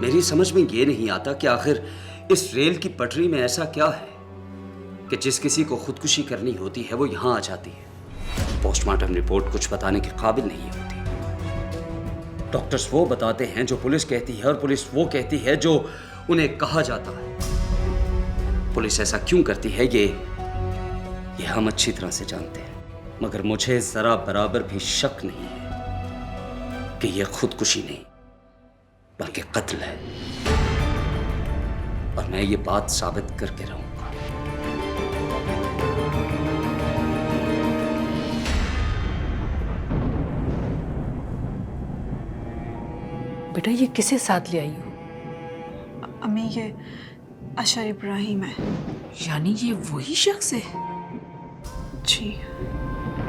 मेरी समझ में ये नहीं आता कि आखिर इस रेल की पटरी में ऐसा क्या है कि जिस किसी को खुदकुशी करनी होती है वो यहाँ आ जाती है। पोस्टमार्टम रिपोर्ट कुछ बताने के काबिल नहीं होती। डॉक्टर्स वो बताते हैं जो पुलिस कहती है और पुलिस वो कहती है जो उन्हें कहा जाता है। पुलिस ऐसा क्यों करती है ये हम अच्छी तरह से जानते हैं, मगर मुझे जरा बराबर भी शक नहीं है कि यह खुदकुशी नहीं बल्कि कत्ल है, और मैं ये बात साबित करके रहूंगा। बेटा ये किसे साथ ले आई हो? अम्मी ये अशर इब्राहिम है। यानी ये वही शख्स है? जी।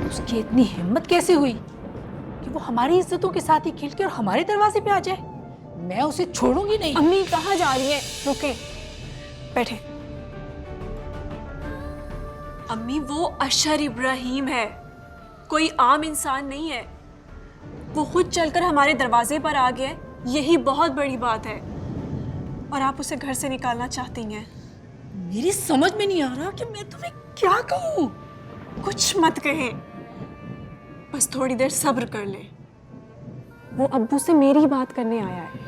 उसकी इतनी हिम्मत कैसे हुई कि वो हमारी इज्जतों के साथ ही खेल के और हमारे दरवाजे पे आ जाए? मैं उसे छोड़ूंगी नहीं। अम्मी कहाँ जा रही हैं? रुके, बैठे। अम्मी वो अशर इब्राहिम है, कोई आम इंसान नहीं है। वो खुद चलकर हमारे दरवाजे पर आ गया, यही बहुत बड़ी बात है। और आप उसे घर से निकालना चाहती हैं। मेरी समझ में नहीं आ रहा कि मैं तुम्हें क्या कहूँ। कुछ मत कहें, बस थोड़ी देर सब्र कर ले। वो अब्बू से मेरी बात करने आया है।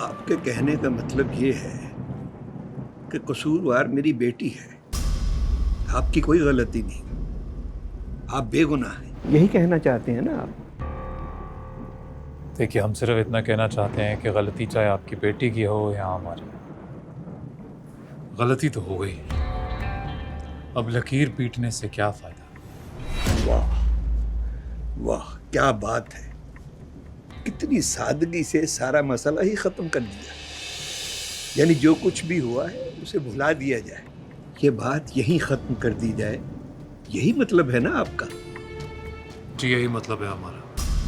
आपके कहने का मतलब ये है कि कसूरवार मेरी बेटी है, आपकी कोई गलती नहीं, आप बेगुनाह हैं, यही कहना चाहते हैं ना आप? देखिए, हम सिर्फ इतना कहना चाहते हैं कि गलती चाहे आपकी बेटी की हो या हमारी, गलती तो हो गई, अब लकीर पीटने से क्या फायदा। वाह वाह, क्या बात है, कितनी सादगी से सारा मसला ही खत्म कर दिया। यानी जो कुछ भी हुआ है उसे भुला दिया जाए, ये बात यही खत्म कर दी जाए, यही मतलब है ना आपका? जी यही मतलब है हमारा।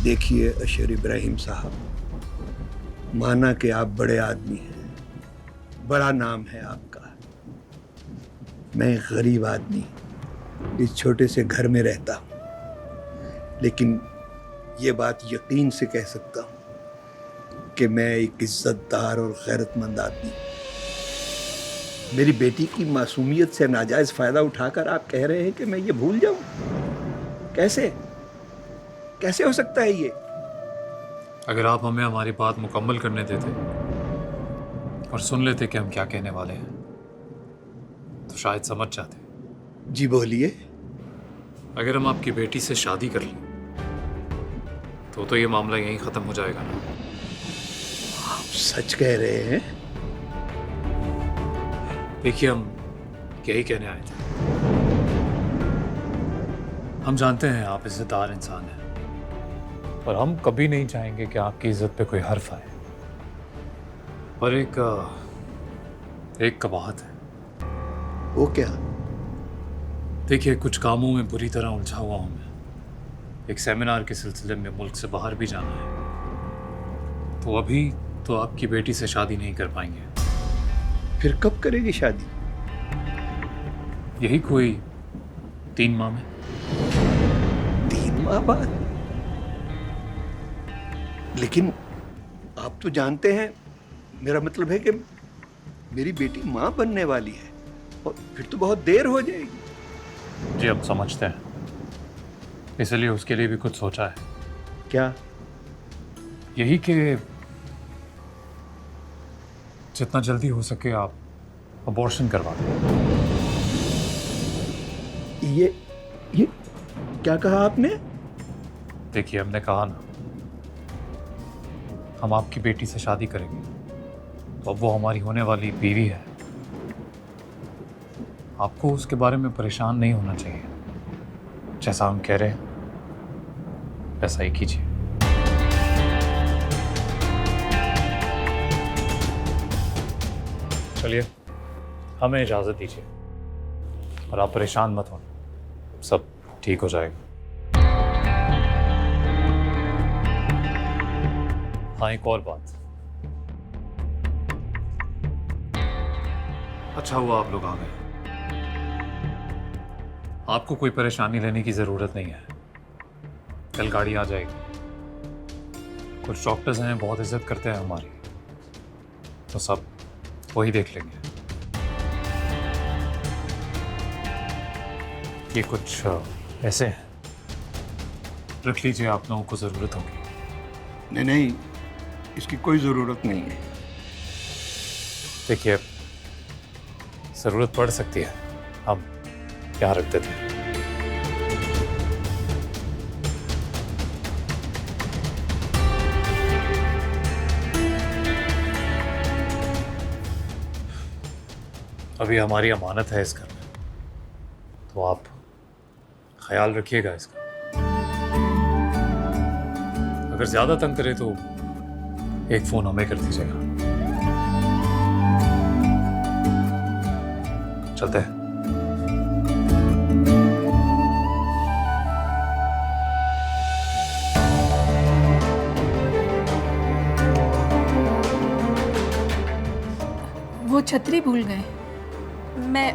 देखिए अशर इब्राहिम साहब, माना कि आप बड़े आदमी हैं, बड़ा नाम है आपका, मैं एक गरीब आदमी इस छोटे से घर में रहता हूं, लेकिन ये बात यकीन से कह सकता हूं कि मैं एक इज्जतदार और गैरतमंद आदमी। मेरी बेटी की मासूमियत से नाजायज फायदा उठाकर आप कह रहे हैं कि मैं ये भूल जाऊं? कैसे कैसे हो सकता है ये? अगर आप हमें हमारी बात मुकम्मल करने देते और सुन लेते कि हम क्या कहने वाले हैं तो शायद समझ जाते। जी बोलिए। अगर हम आपकी बेटी से शादी कर लें तो ये मामला यहीं खत्म हो जाएगा ना? आप सच कह रहे हैं? देखिए, हम यही कहने आए थे। हम जानते हैं आप इज्जतदार इंसान हैं, और हम कभी नहीं चाहेंगे कि आपकी इज्जत पे कोई हर्फ आए, पर एक कबाहत है। वो क्या? देखिए, कुछ कामों में बुरी तरह उलझा हुआ हूं मैं। एक सेमिनार के सिलसिले में मुल्क से बाहर भी जाना है, तो अभी तो आपकी बेटी से शादी नहीं कर पाएंगे। फिर कब करेगी शादी? यही कोई 3 माह में। 3 माह बाद? लेकिन आप तो जानते हैं, मेरा मतलब है कि मेरी बेटी मां बनने वाली है, और फिर तो बहुत देर हो जाएगी। जी, हम समझते हैं, इसलिए उसके लिए भी कुछ सोचा है। क्या? यही कि जितना जल्दी हो सके आप अबॉर्शन करवा दें। ये क्या कहा आपने? देखिए, हमने कहा ना, हम आपकी बेटी से शादी करेंगे, तो अब वो हमारी होने वाली बीवी है। आपको उसके बारे में परेशान नहीं होना चाहिए। जैसा हम कह रहे हैं वैसा ही कीजिए। चलिए, हमें इजाज़त दीजिए, और आप परेशान मत होना, सब ठीक हो जाएगा। हाँ, एक और बात। अच्छा हुआ आप लोग आ गए। आपको कोई परेशानी लेने की ज़रूरत नहीं है, कल गाड़ी आ जाएगी। कुछ डॉक्टर्स हैं बहुत इज्जत करते हैं हमारी, तो सब वही देख लेंगे। ये कुछ ऐसे हैं, रख लीजिए, आप लोगों को ज़रूरत होगी। नहीं नहीं, इसकी कोई ज़रूरत नहीं है। देखिए, ज़रूरत पड़ सकती है, हम यहाँ रख देते हैं। अभी हमारी अमानत है इस घर में, तो आप ख्याल रखिएगा इसका। अगर ज्यादा तंग करे तो एक फोन हमें कर दीजिएगा। चलते हैं। वो छतरी भूल गए। मैं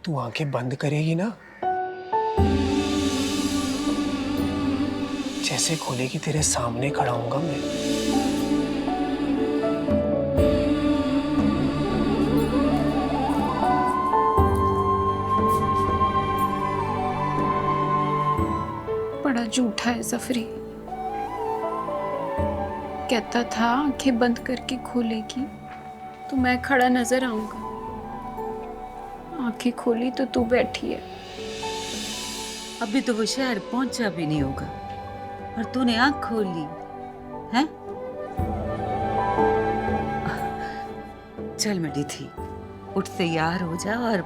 तू आंखें बंद करेगी ना? जैसे खोलेगी तेरे सामने खड़ा हूंगा मैं। बड़ा झूठा है जफरी। कहता था आंखें बंद करके खोलेगी तो मैं खड़ा नजर आऊंगा। आंखें खोली तो तू बैठी है। अभी तो वो शहर पहुंचा भी नहीं होगा और तूने आंख खोल ली है? चल मेरी थी, उठ तैयार हो जा और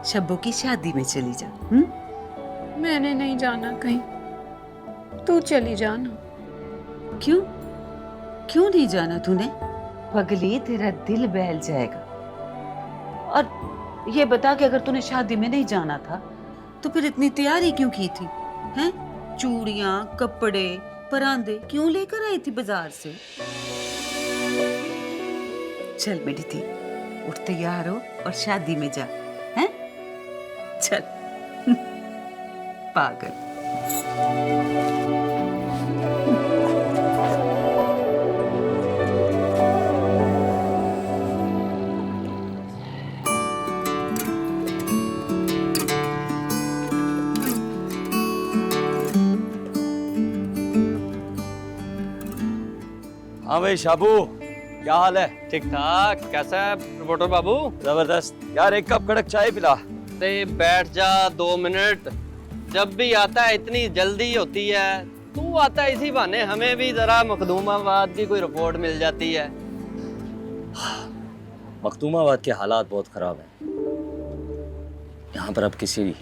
शब्बो की शादी में चली जा। मैंने नहीं जाना कहीं, तू चली जाना। क्यों क्यों नहीं जाना तूने? पगली, तेरा दिल बहल जाएगा। और ये बता कि अगर तूने शादी में नहीं जाना था तो फिर इतनी तैयारी क्यों की थी? हैं? चूड़ियां, कपड़े, परांदे क्यों लेकर आई थी बाजार से? चल मेरी थी, उठ तैयार हो और शादी में जा। हैं? चल पागल। हाँ भाई शाबू, क्या हाल है? ठीक ठाक। कैसा है रिपोर्टर बाबू? जबरदस्त यार, एक कप कड़क चाय पिला। ते बैठ जा 2 मिनट। जब भी आता है इतनी जल्दी होती है, तू आता है इसी बहाने हमें भी जरा मखदूमाबाद की कोई रिपोर्ट मिल जाती है। मखदूमाबाद के हालात बहुत खराब हैं। यहाँ पर अब किसी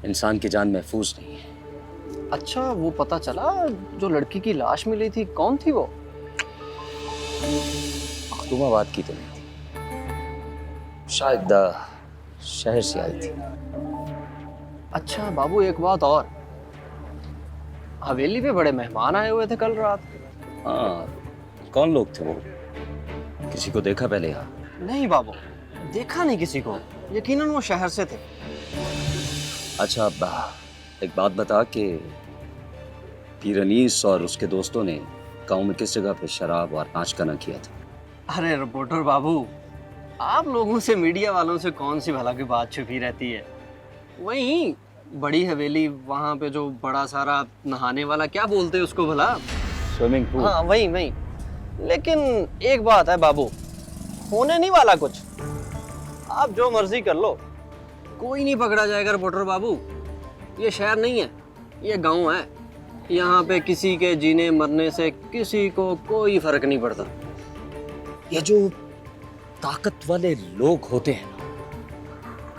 इंसान की जान महफूज नहीं है। अच्छा, वो पता चला जो लड़की की लाश मिली थी, कौन थी वो? मखदूमाबाद की तो नहीं थी, शायद शहर से आई थी। अच्छा बाबू, एक बात और, हवेली पे बड़े मेहमान आए हुए थे कल रात। हाँ, कौन लोग थे वो? किसी को देखा पहले यहाँ? नहीं बाबू, देखा नहीं किसी को, यकीनन वो शहर से थे। अच्छा अब्बा, एक बात बता कि पीर अनीस और उसके दोस्तों ने गांव में किस जगह पे शराब और नाचगाना किया था? अरे रिपोर्टर बाबू, आप लोगों से, मीडिया वालों से कौन सी भला की बात छुपी रहती है? वहीं बड़ी हवेली, वहाँ पे जो बड़ा सारा नहाने वाला, क्या बोलते हैं उसको भला? Swimming pool. हाँ वही वही। लेकिन एक बात है बाबू, होने नहीं वाला कुछ। आप जो मर्जी कर लो, कोई नहीं पकड़ा जाएगा रिपोर्टर बाबू। ये शहर नहीं है, ये गांव है। यहाँ पे किसी के जीने मरने से किसी को कोई फर्क नहीं पड़ता। ये जो ताकत वाले लोग होते हैं ना,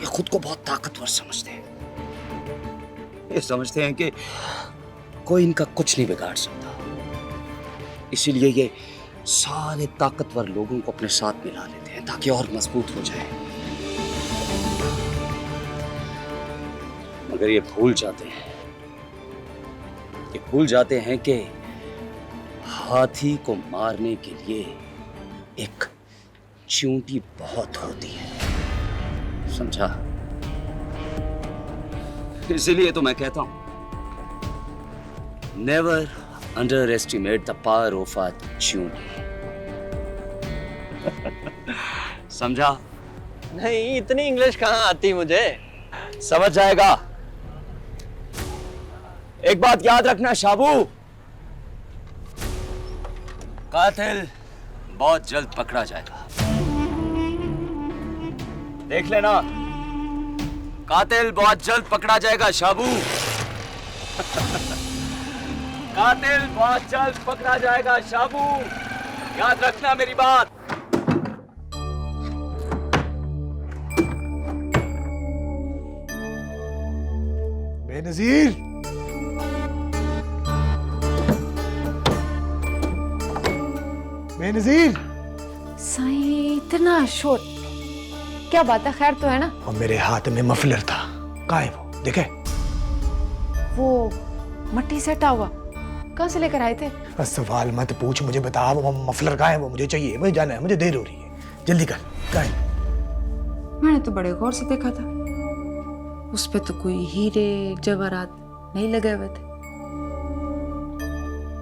ये खुद को बहुत ताकतवर समझते हैं। ये समझते हैं कि कोई इनका कुछ नहीं बिगाड़ सकता, इसीलिए ये सारे ताकतवर लोगों को अपने साथ मिला लेते हैं ताकि और मजबूत हो जाए। मगर ये भूल जाते हैं कि हाथी को मारने के लिए एक चींटी बहुत होती है, समझा? इसीलिए तो मैं कहता हूं, never under estimate the power of a चींटी। समझा? नहीं, इतनी इंग्लिश कहाँ आती मुझे। समझ जाएगा। एक बात याद रखना शाबू, कातिल बहुत जल्द पकड़ा जाएगा। देख लेना, कातिल बहुत जल्द पकड़ा जाएगा शाबू। कातिल बहुत जल्द पकड़ा जाएगा शाबू, याद रखना मेरी बात। बेनजीर, बेनजीर। साईं, इतना शोर, क्या बात है? खैर तो है ना? और मेरे हाथ में मफलर था, कहाँ है वो? देखे? वो मट्टी से हटा हुआ, कहाँ से लेकर आए थे? बस सवाल मत पूछ, मुझे बता वो मफलर कहाँ है? वो मुझे चाहिए, मुझे जाना है, मुझे देर हो रही है, जल्दी कर। कहाँ है? मैंने तो बड़े गौर से देखा था, उस पे तो कोई हीरे जवाहरात नहीं लगे हुए थे।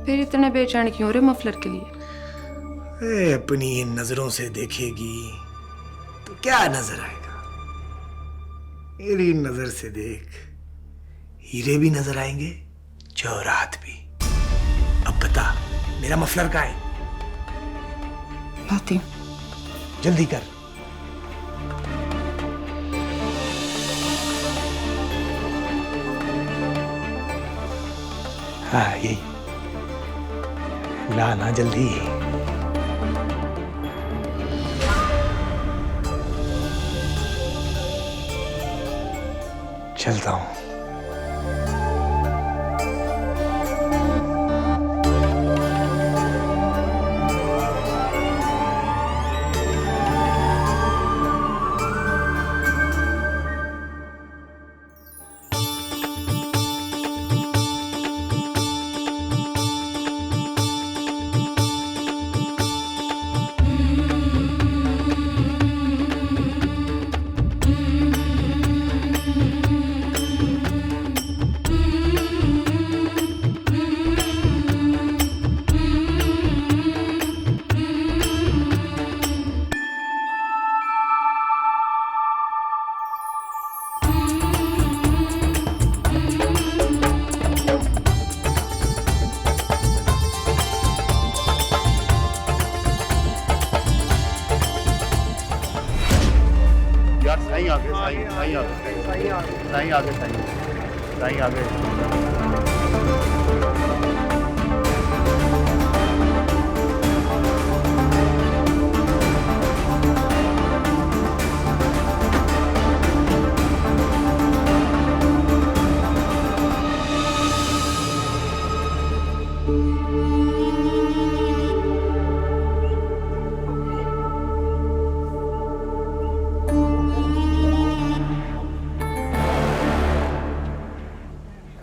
फिर इतने बेचैन क्यों रे मफलर के लिए? अपनी इन नजरों से देखेगी तो क्या नजर आएगा? मेरी नजर से देख, हीरे भी नजर आएंगे, जवाहरात भी। अब बता, मेरा मफलर कहाँ है? लाती हूँ। जल्दी कर। हाँ, यही ला ना जल्दी। चलता हूं। साईं आगे, साईं आगे, साईं आगे।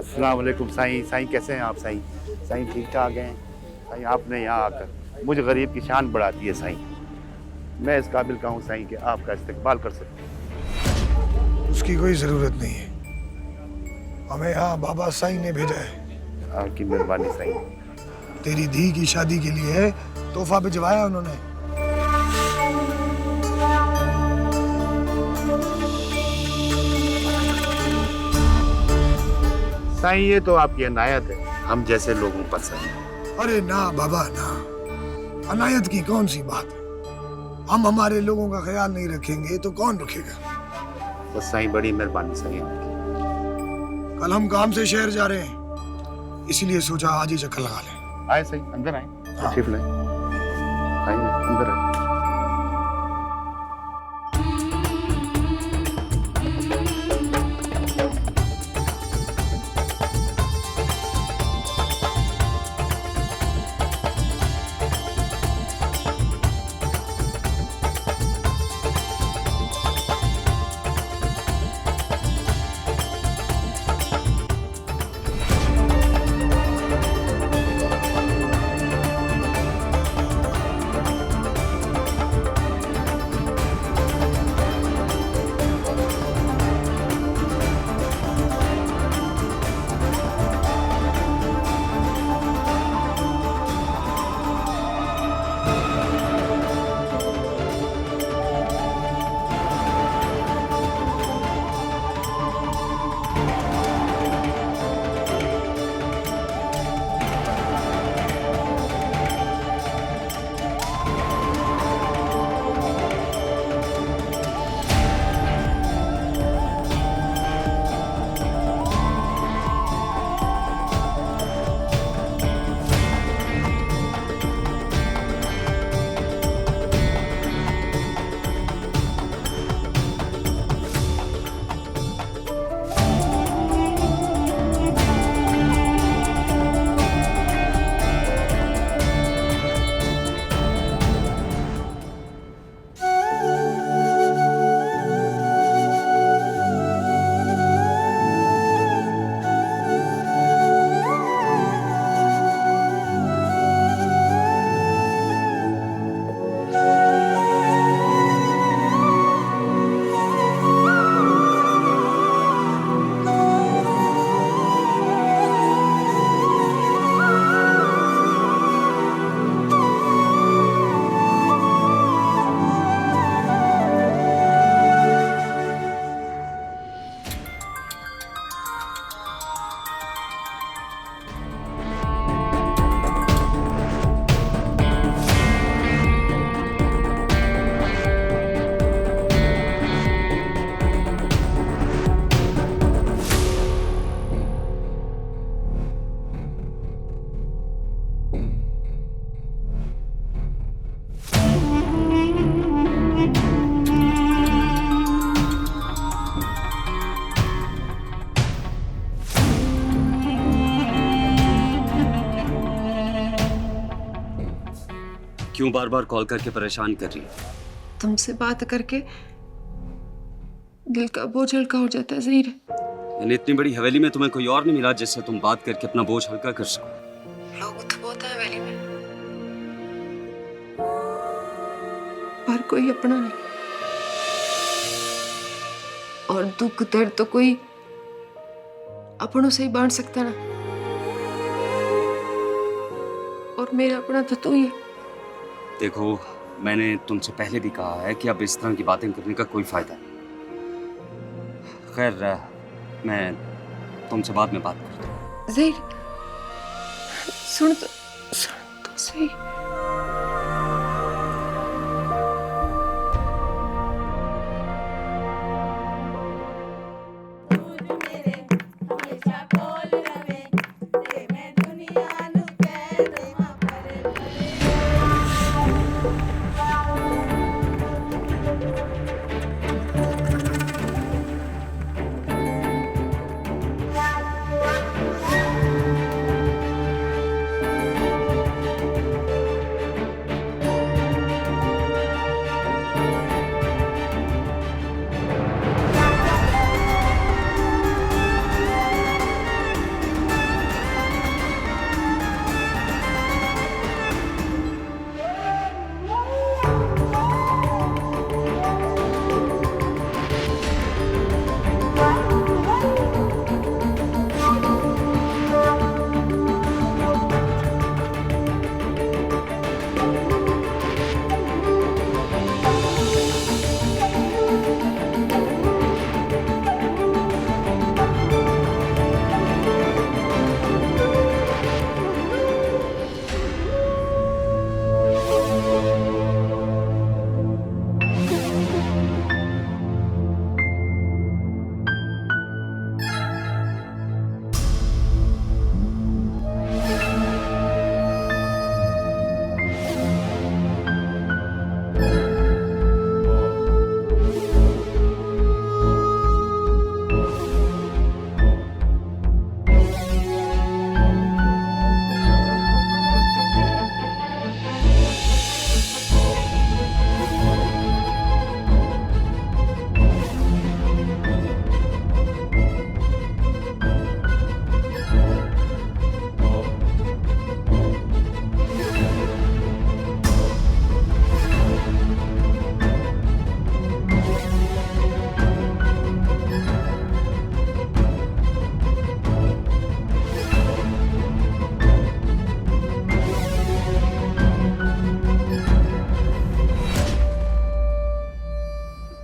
अस्सलाम वालेकुम साईं। साईं कैसे हैं आप साईं? साईं ठीक ठाक हैं? साईं आपने यहाँ आकर मुझ गरीब की शान बढ़ाती है साईं। मैं इस काबिल का हूँ साईं कि आपका इस्तेकबाल कर सकूँ। उसकी कोई ज़रूरत नहीं है, हमें यहाँ बाबा साईं ने भेजा है। आपकी मेहरबानी साईं। तेरी धी की शादी के लिए तोहफा भिजवाया उन्होंने। साईं ये तो आपकी अनायत है हम जैसे लोगों पर साईं। अरे ना बाबा ना, अनायत की कौन सी बात है। हम हमारे लोगों का ख्याल नहीं रखेंगे तो कौन रखेगा। बस साईं बड़ी मेहरबानी साईं आपकी। कल हम काम से शहर जा रहे हैं, इसलिए सोचा आज ही चक्कर लगा लें। आए सही, अंदर आए, तशरीफ लाएं। आइए अंदर आए। क्यों बार बार कॉल करके परेशान कर रही है? तुमसे बात करके दिल का बोझ हल्का हो जाता है ज़हीर। यानी इतनी बड़ी हवेली में तुम्हें कोई और नहीं मिला जिससे तुम बात करके अपना बोझ हल्का कर सको? लोग तो बहुत है हवेली में, पर कोई अपना नहीं। और दुख दर्द तो कोई अपनों से ही बांट सकता ना। और मेरा अपना तो तू ही है। देखो, मैंने तुमसे पहले भी कहा है कि अब इस तरह की बातें करने का कोई फायदा नहीं। खैर, मैं तुमसे बाद में बात करता हूँ। ज़हीर, सुन तो सही।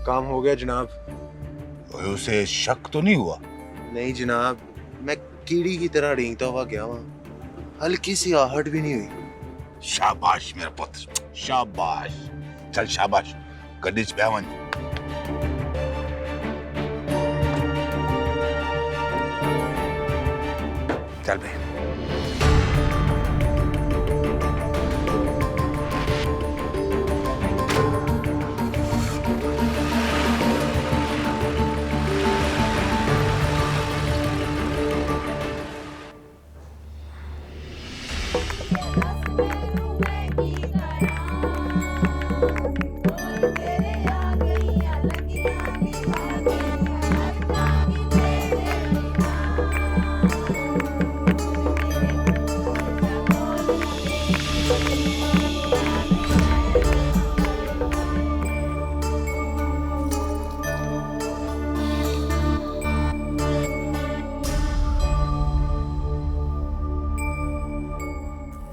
काम हो गया जनाब। उसे शक तो नहीं हुआ? नहीं जनाब, मैं कीड़ी की तरह रेंगता हुआ गया वहां, हल्की सी आहट भी नहीं हुई। शाबाश मेरा पुत्र, शाबाश। चल शाबाश, गड्ढे च बैवन। चल बे।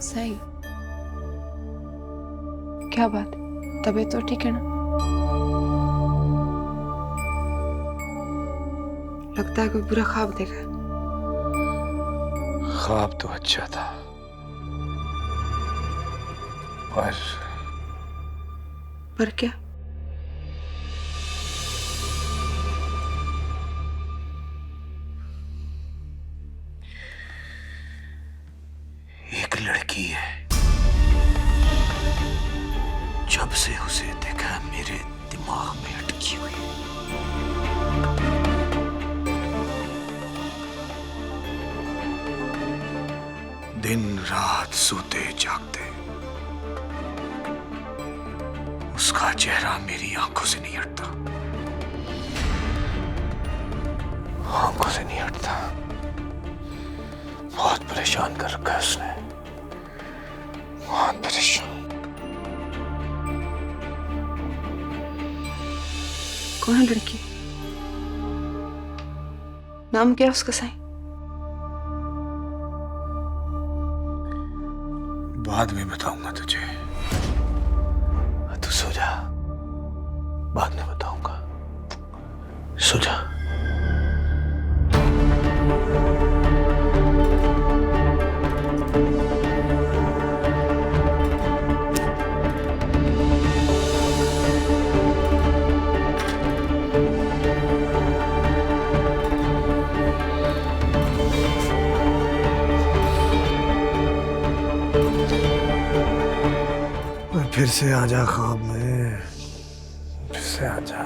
सही, क्या बात है? तबीयत तो ठीक है ना? लगता है कोई बुरा ख्वाब देखा है। ख्वाब तो अच्छा था, पर क्या? एक लड़की है, जब से उसे देखा मेरे दिमाग में अटकी हुई। दिन रात सोते जागते उसका चेहरा मेरी आंखों से नहीं हटता, आंखों से नहीं हटता। बहुत परेशान कर रखा है उसने, बहुत परेशान। कौन है लड़की? नाम क्या उसका साईं? बाद में बताऊंगा तुझे, तू सो जा, बाद में बताऊंगा, सो जा। फिर से आजा ख्वाब में, फिर से आजा।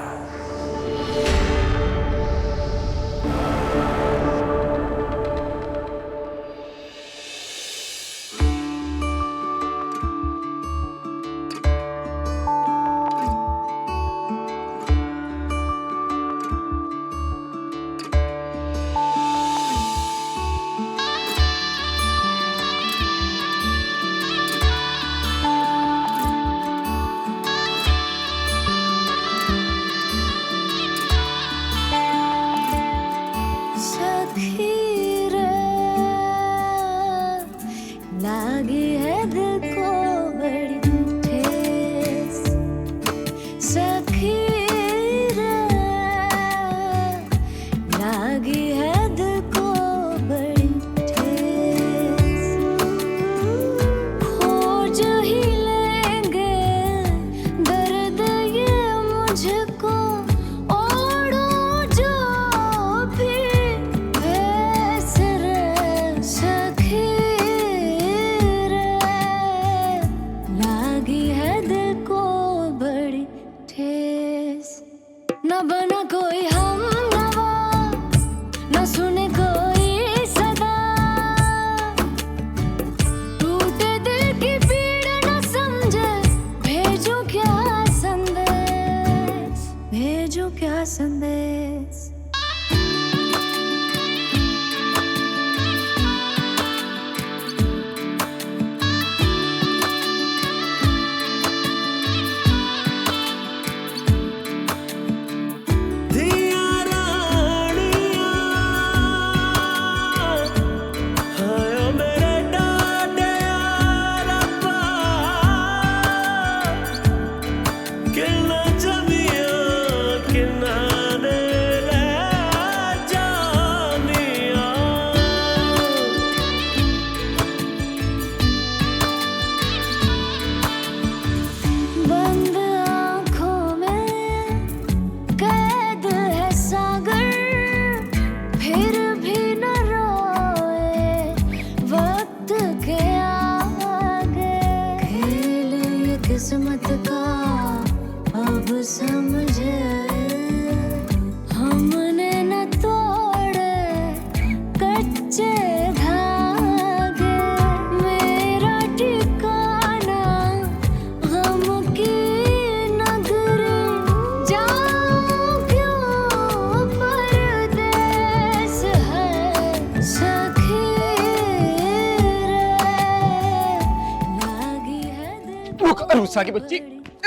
रूसा की बच्ची,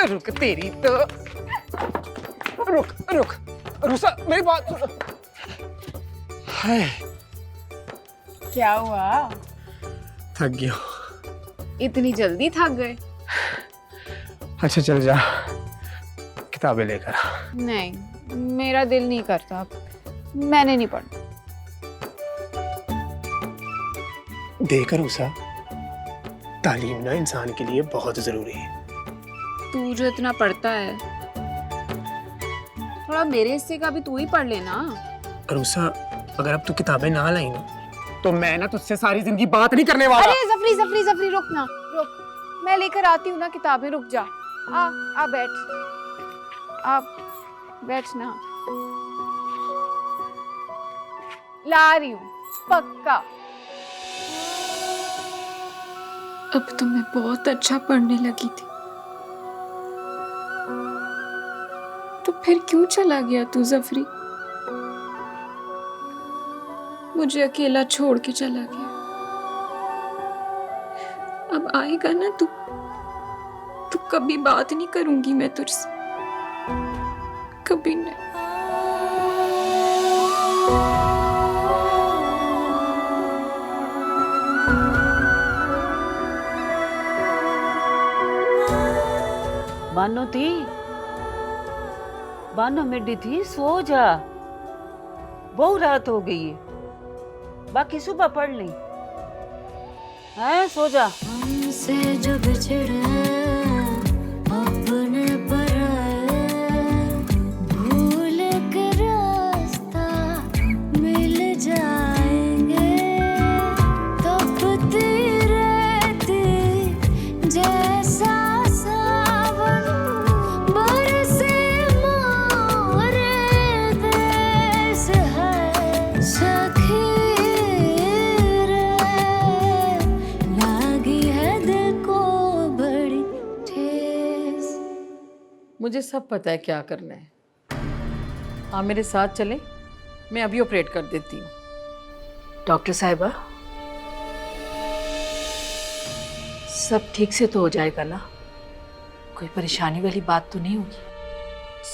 रुक तेरी तो, रुक रुक रूसा मेरी बात सुनो। हाय क्या हुआ? थक गया। इतनी जल्दी थक गए? अच्छा चल जा, किताबें लेकर आ। नहीं, मेरा दिल नहीं करता अब, मैंने नहीं पढ़ना। देख रूसा, तालीम ना इंसान के लिए बहुत जरूरी है। तू जो इतना पढ़ता है, थोड़ा मेरे हिस्से का भी तू ही पढ़ लेना। रूसा, अगर अब तू किताबें ना लाई ना, तो मैं ना तुझसे सारी जिंदगी बात नहीं करने वाला। अरे जफरी जफरी जफरी, रुक ना, रुक, मैं लेकर आती हूँ ना किताबें, रुक जा। आ बैठ, आप बैठ ना, ला रही हूँ पक्का। अब तो मैं बहुत अच्छा पढ़ने लगी थी। फिर क्यों चला गया तू जफरी? मुझे अकेला छोड़ के चला गया। अब आएगा ना तू? तू कभी बात नहीं करूंगी मैं तुझसे, कभी नहीं। बानो थी, बानो मिड्डी थी, सो जा। बहुत रात हो गई है, बाकी सुबह पढ़ ली है, सो जा। हमसे जो बिछड़े अपने पराए, भूल के रास्ता मिल जाएंगे, तपती रहती जैसा सावन, बरसे मोरे देश है सखी रे, लागी है दिल को बड़ी ठेस। मुझे सब पता है क्या करना है। आप मेरे साथ चलें, मैं अभी ऑपरेट कर देती हूँ। डॉक्टर साहिबा, सब ठीक से तो हो जाएगा ना? कोई परेशानी वाली बात तो नहीं होगी?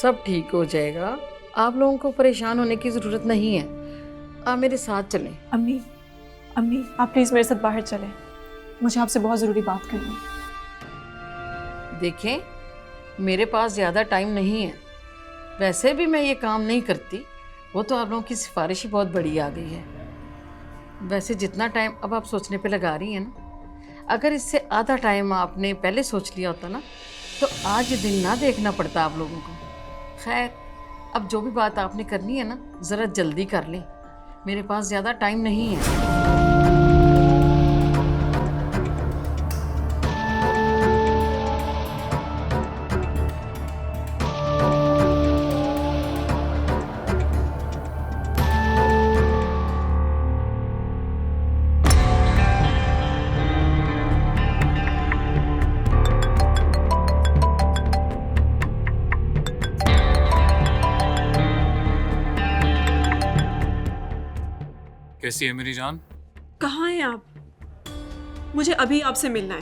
सब ठीक हो जाएगा, आप लोगों को परेशान होने की ज़रूरत नहीं है। आप मेरे साथ चलें। अम्मी, अम्मी आप प्लीज़ मेरे साथ बाहर चलें, मुझे आपसे बहुत ज़रूरी बात करनी है। देखें, मेरे पास ज़्यादा टाइम नहीं है, वैसे भी मैं ये काम नहीं करती, वो तो आप लोगों की सिफारिश ही बहुत बड़ी आ गई है। वैसे जितना टाइम अब आप सोचने पे लगा रही हैं ना, अगर इससे आधा टाइम आपने पहले सोच लिया होता ना, तो आज ये दिन ना देखना पड़ता आप लोगों को। खैर, अब जो भी बात आपने करनी है ना, ज़रा जल्दी कर लें, मेरे पास ज़्यादा टाइम नहीं है। कैसी है मेरी जान? कहाँ हैं आप? मुझे अभी आपसे मिलना है,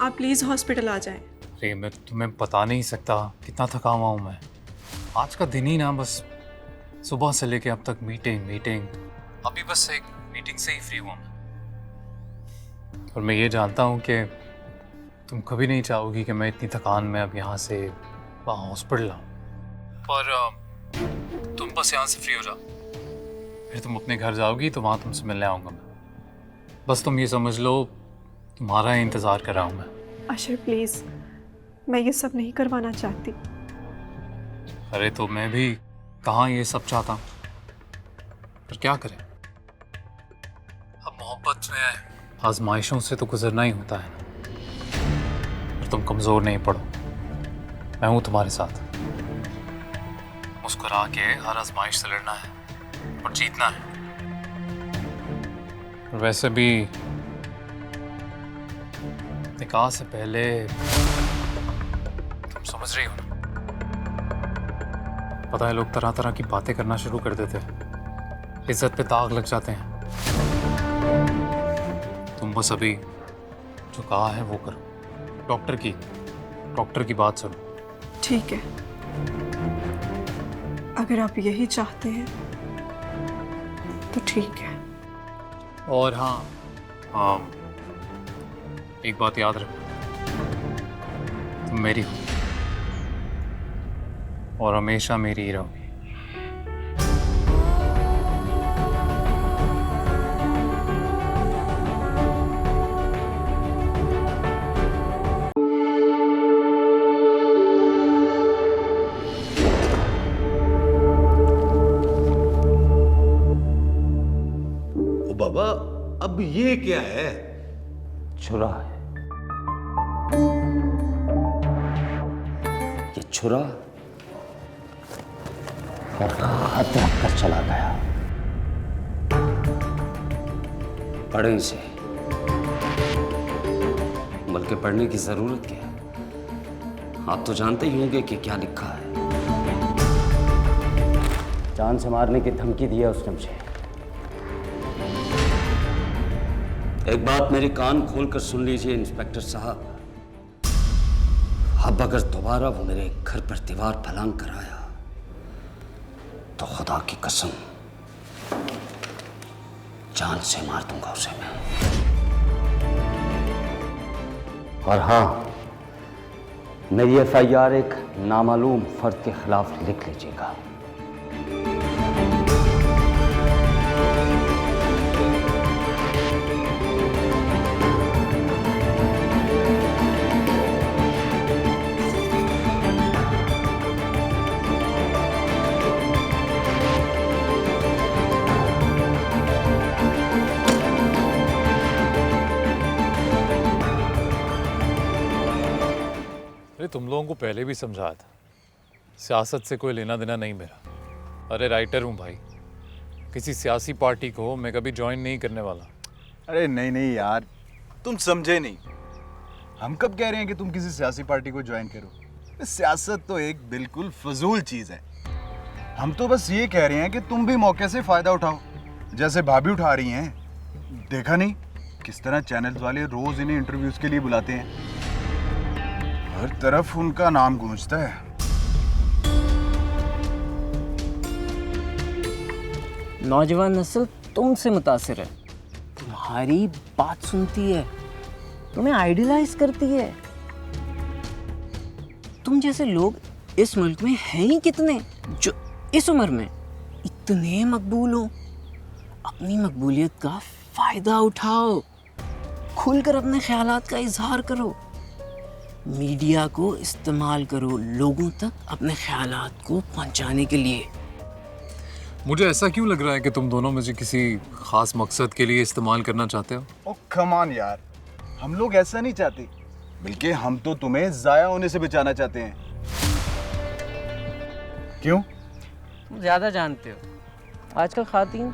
आप प्लीज़ हॉस्पिटल आ जाएं। अरे मैं तुम्हें बता नहीं सकता कितना थका हुआ हूँ मैं। आज का दिन ही ना बस सुबह से लेके अब तक मीटिंग मीटिंग, अभी बस एक मीटिंग से ही फ्री हुआ मैं। और मैं ये जानता हूँ कि तुम कभी नहीं चाहोगी कि मैं इतनी थकान में अब यहाँ से वहाँ हॉस्पिटल आऊँ, पर तुम बस यहाँ से फ्री हो जाओ, फिर तुम अपने घर जाओगी तो वहाँ तुमसे मिलने आऊँगा मैं। बस तुम ये समझ लो तुम्हारा इंतज़ार कर रहा हूँ मैं। अशर प्लीज़, मैं ये सब नहीं करवाना चाहती। अरे तो मैं भी कहाँ ये सब चाहता हूँ, पर क्या करें, अब मोहब्बत में आजमाइशों से तो गुजरना ही होता है ना। पर तुम कमज़ोर नहीं पड़ो, मैं हूँ तुम्हारे साथ। मुस्कुरा के हर आजमाइश से लड़ना है और जीतना है। वैसे भी निकाह से पहले तुम समझ रही हो ना, पता है लोग तरह तरह की बातें करना शुरू कर देते हैं, इज्जत पे दाग लग जाते हैं। तुम बस अभी जो कहा है वो करो, डॉक्टर की बात सुनो। ठीक है, अगर आप यही चाहते हैं तो ठीक है। और हाँ, एक बात याद रखो, तुम मेरी हो और हमेशा मेरी ही रहोगी। बाबा अब ये क्या है? छुरा है ये, छुरा और हाथ रख कर चला गया। पढ़ें इसे, बल्कि पढ़ने की जरूरत क्या है, आप तो जानते ही होंगे कि क्या लिखा है। जान से मारने की धमकी दी है उसने मुझे। एक बात मेरे कान खोलकर सुन लीजिए इंस्पेक्टर साहब, अब अगर दोबारा वो मेरे घर पर दीवार फलांग कर आया तो खुदा की कसम जान से मार दूंगा उसे मैं। और हाँ, मेरी FIR एक नामालूम फर्द के खिलाफ लिख लीजिएगा। तुम लोगों को पहले भी समझाया था, सियासत से कोई लेना देना नहीं मेरा। अरे राइटर हूँ भाई, किसी सियासी पार्टी को मैं कभी ज्वाइन नहीं करने वाला। अरे नहीं नहीं यार, तुम समझे नहीं। हम कब कह रहे हैं कि तुम किसी सियासी पार्टी को ज्वाइन करो? सियासत तो एक बिल्कुल फजूल चीज है। हम तो बस ये कह रहे हैं कि तुम भी मौके से फायदा उठाओ, जैसे भाभी उठा रही हैं। देखा नहीं किस तरह चैनल्स वाले रोज इन्हें इंटरव्यूज के लिए बुलाते हैं, हर तरफ उनका नाम गूंजता है। नौजवान नस्ल तुमसे मुतासिर है, तुम्हारी बात सुनती है, तुम्हें आइडियलाइज करती है। तुम जैसे लोग इस मुल्क में हैं ही कितने जो इस उम्र में इतने मकबूल हो। अपनी मकबूलियत का फायदा उठाओ, खुलकर अपने ख्यालात का इजहार करो, मीडिया को इस्तेमाल करो लोगों तक अपने ख्यालात को पहुंचाने के लिए। मुझे ऐसा क्यों लग रहा है कि तुम दोनों मुझे किसी खास मकसद के लिए इस्तेमाल करना चाहते हो? ओ कम ऑन यार, हम लोग ऐसा नहीं चाहते, बल्कि हम तो तुम्हें जाया होने से बचाना चाहते हैं। क्यों? तुम ज़्यादा जानते हो। आजकल खातीन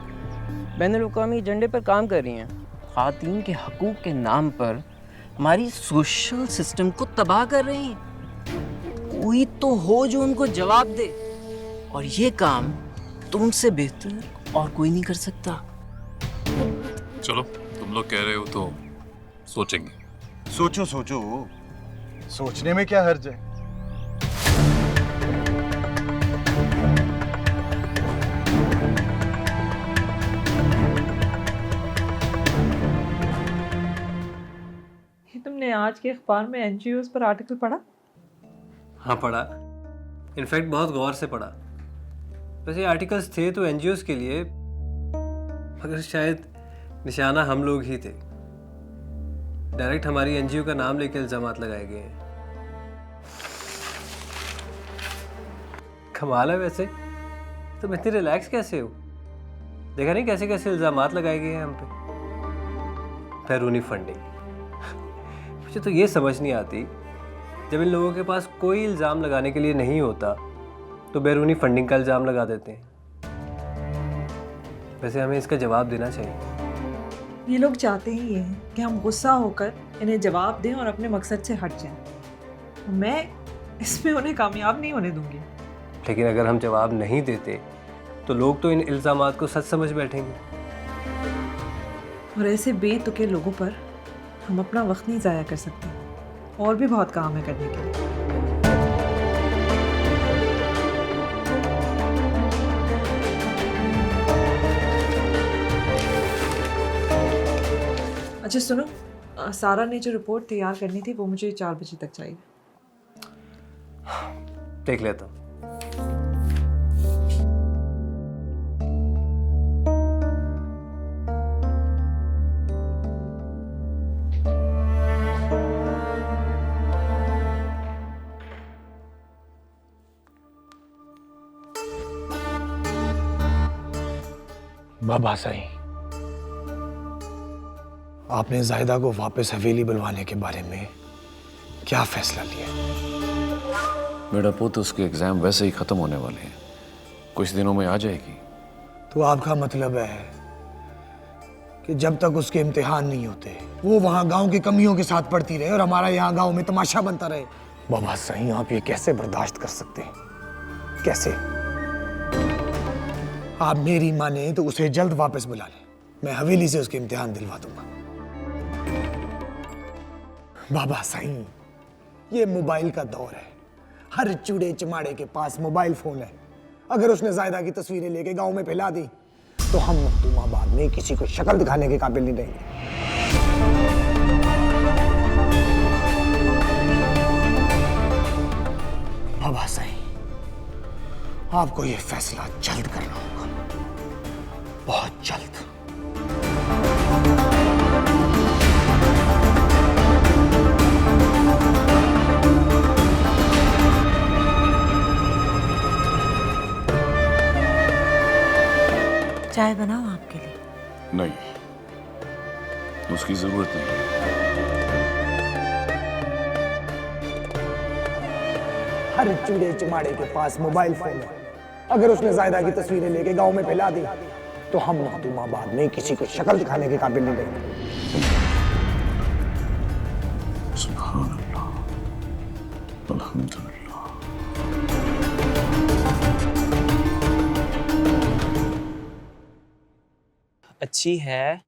बैनुल-अक़वामी एजेंडे पर काम कर रही हैं। खातीन के हकूक़ के नाम पर हमारी सोशल सिस्टम को तबाह कर रही हैं। कोई तो हो जो उनको जवाब दे, और ये काम तुमसे बेहतर और कोई नहीं कर सकता। चलो, तुम लोग कह रहे हो तो सोचेंगे। सोचो सोचो, सोचने में क्या हर्ज है? तुमने आज के अखबार में NGOs पर आर्टिकल पढ़ा? हाँ पढ़ा, इनफैक्ट बहुत गौर से पढ़ा। वैसे आर्टिकल्स थे तो NGOs के लिए, मगर शायद निशाना हम लोग ही थे। डायरेक्ट हमारी NGO का नाम लेकर इल्जामात लगाए गए हैं। कमाल है वैसे, तुम इतने रिलैक्स कैसे हो? देखा नहीं कैसे कैसे इल्जामात लगाए गए हैं हम पे। बैरूनी फंडिंग, मुझे तो ये समझ नहीं आती, जब इन लोगों के पास कोई इल्ज़ाम लगाने के लिए नहीं होता तो बैरूनी फंडिंग का इल्ज़ाम लगा देते हैं। वैसे हमें इसका जवाब देना चाहिए। ये लोग चाहते ही ये हैं कि हम गुस्सा होकर इन्हें जवाब दें और अपने मकसद से हट जाएं। मैं इसमें उन्हें कामयाब नहीं होने दूंगी। लेकिन अगर हम जवाब नहीं देते तो लोग तो इन इल्ज़ामात को सच समझ बैठेंगे। और ऐसे बेतुके लोगों पर हम अपना वक्त नहीं ज़ाया कर सकते, और भी बहुत काम है करने के लिए। अच्छा सुनो, सारा ने जो रिपोर्ट तैयार करनी थी वो मुझे 4 बजे तक चाहिए। देख लेता हूँ। बाबा साईं, आपने जायदा को वापस हवेली बुलवाने के बारे में क्या फैसला लिया? मेरा पुत्र, उसके एग्जाम वैसे ही खत्म होने वाले हैं, कुछ दिनों में आ जाएगी। तो आपका मतलब है कि जब तक उसके इम्तिहान नहीं होते वो वहां गांव की कमियों के साथ पढ़ती रहे और हमारा यहाँ गांव में तमाशा बनता रहे? बाबा साईं, आप ये कैसे बर्दाश्त कर सकते हैं? कैसे? आप मेरी माने तो उसे जल्द वापस बुला लें, मैं हवेली से उसके इम्तिहान दिलवा दूंगा। बाबा साईं, ये मोबाइल का दौर है, हर चूड़े चमाड़े के पास मोबाइल फोन है। अगर उसने जायदा की तस्वीरें लेके गांव में फैला दी तो हम मखदूमाबाद में किसी को शक्ल दिखाने के काबिल नहीं रहेंगे। बाबा साईं, आपको ये फैसला जल्द करना होगा, बहुत जल्द। चाय बनाओ आपके लिए? नहीं, उसकी जरूरत नहीं है। हर चूड़े चमाड़े के पास मोबाइल फोन है। अगर उसने जायदा की तस्वीरें लेके गांव में फैला दी तो हम मखदूमाबाद में किसी को शक्ल दिखाने के काबिल नहीं रहेंगे। सुभान अल्लाह, अल्हम्दुलिल्लाह। अच्छी है?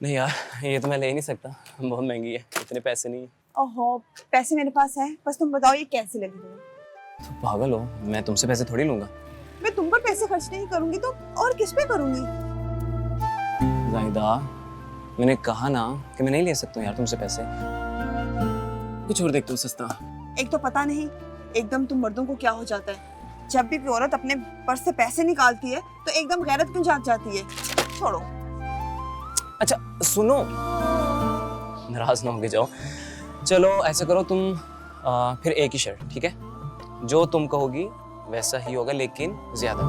नहीं यार, ये तो मैं ले नहीं सकता, बहुत महंगी है, इतने पैसे नहीं है। ओहो, पैसे मेरे पास है, बस तुम बताओ ये कैसी लगी तुम्हें? तो पागल हो, मैं तुमसे पैसे थोड़ी लूंगा। मैं तुम पर पैसे खर्च नहीं करूंगी तो और किस पे करूंगी? जाहिदा, मैंने कहा ना कि मैं नहीं ले सकता हूँ यार तुमसे पैसे। कुछ और देख तू सस्ता। एक तो पता नहीं एकदम तुम मर्दों को क्या हो जाता है, जब भी कोई औरत अपने पर्स से पैसे निकालती है तो एकदम गैरत क्यों जाग जाती है। छोड़ो। अच्छा सुनो, नाराज ना होके जाओ। चलो ऐसा करो तुम फिर एक ही शर्ट, ठीक है? जो तुम कहोगी वैसा ही होगा, लेकिन ज्यादा।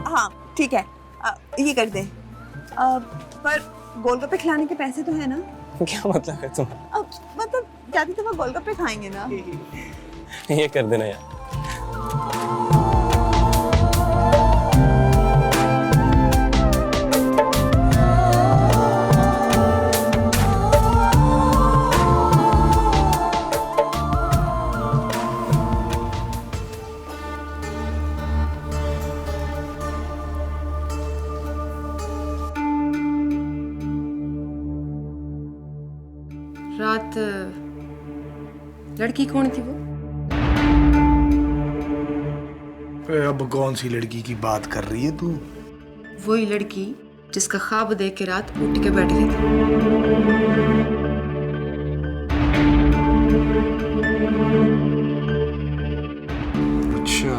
हाँ ठीक है, ये कर दे। पर गोलगप्पे खिलाने के पैसे तो है ना? क्या मतलब है तुम? मतलब जाती तो गोलगप्पे खाएंगे ना। ये कर देना यार। रात लड़की कौन थी वो? अब कौन सी लड़की की बात कर रही है तू? वही लड़की जिसका ख्वाब देख के रात उठ के बैठ गई थी। अच्छा,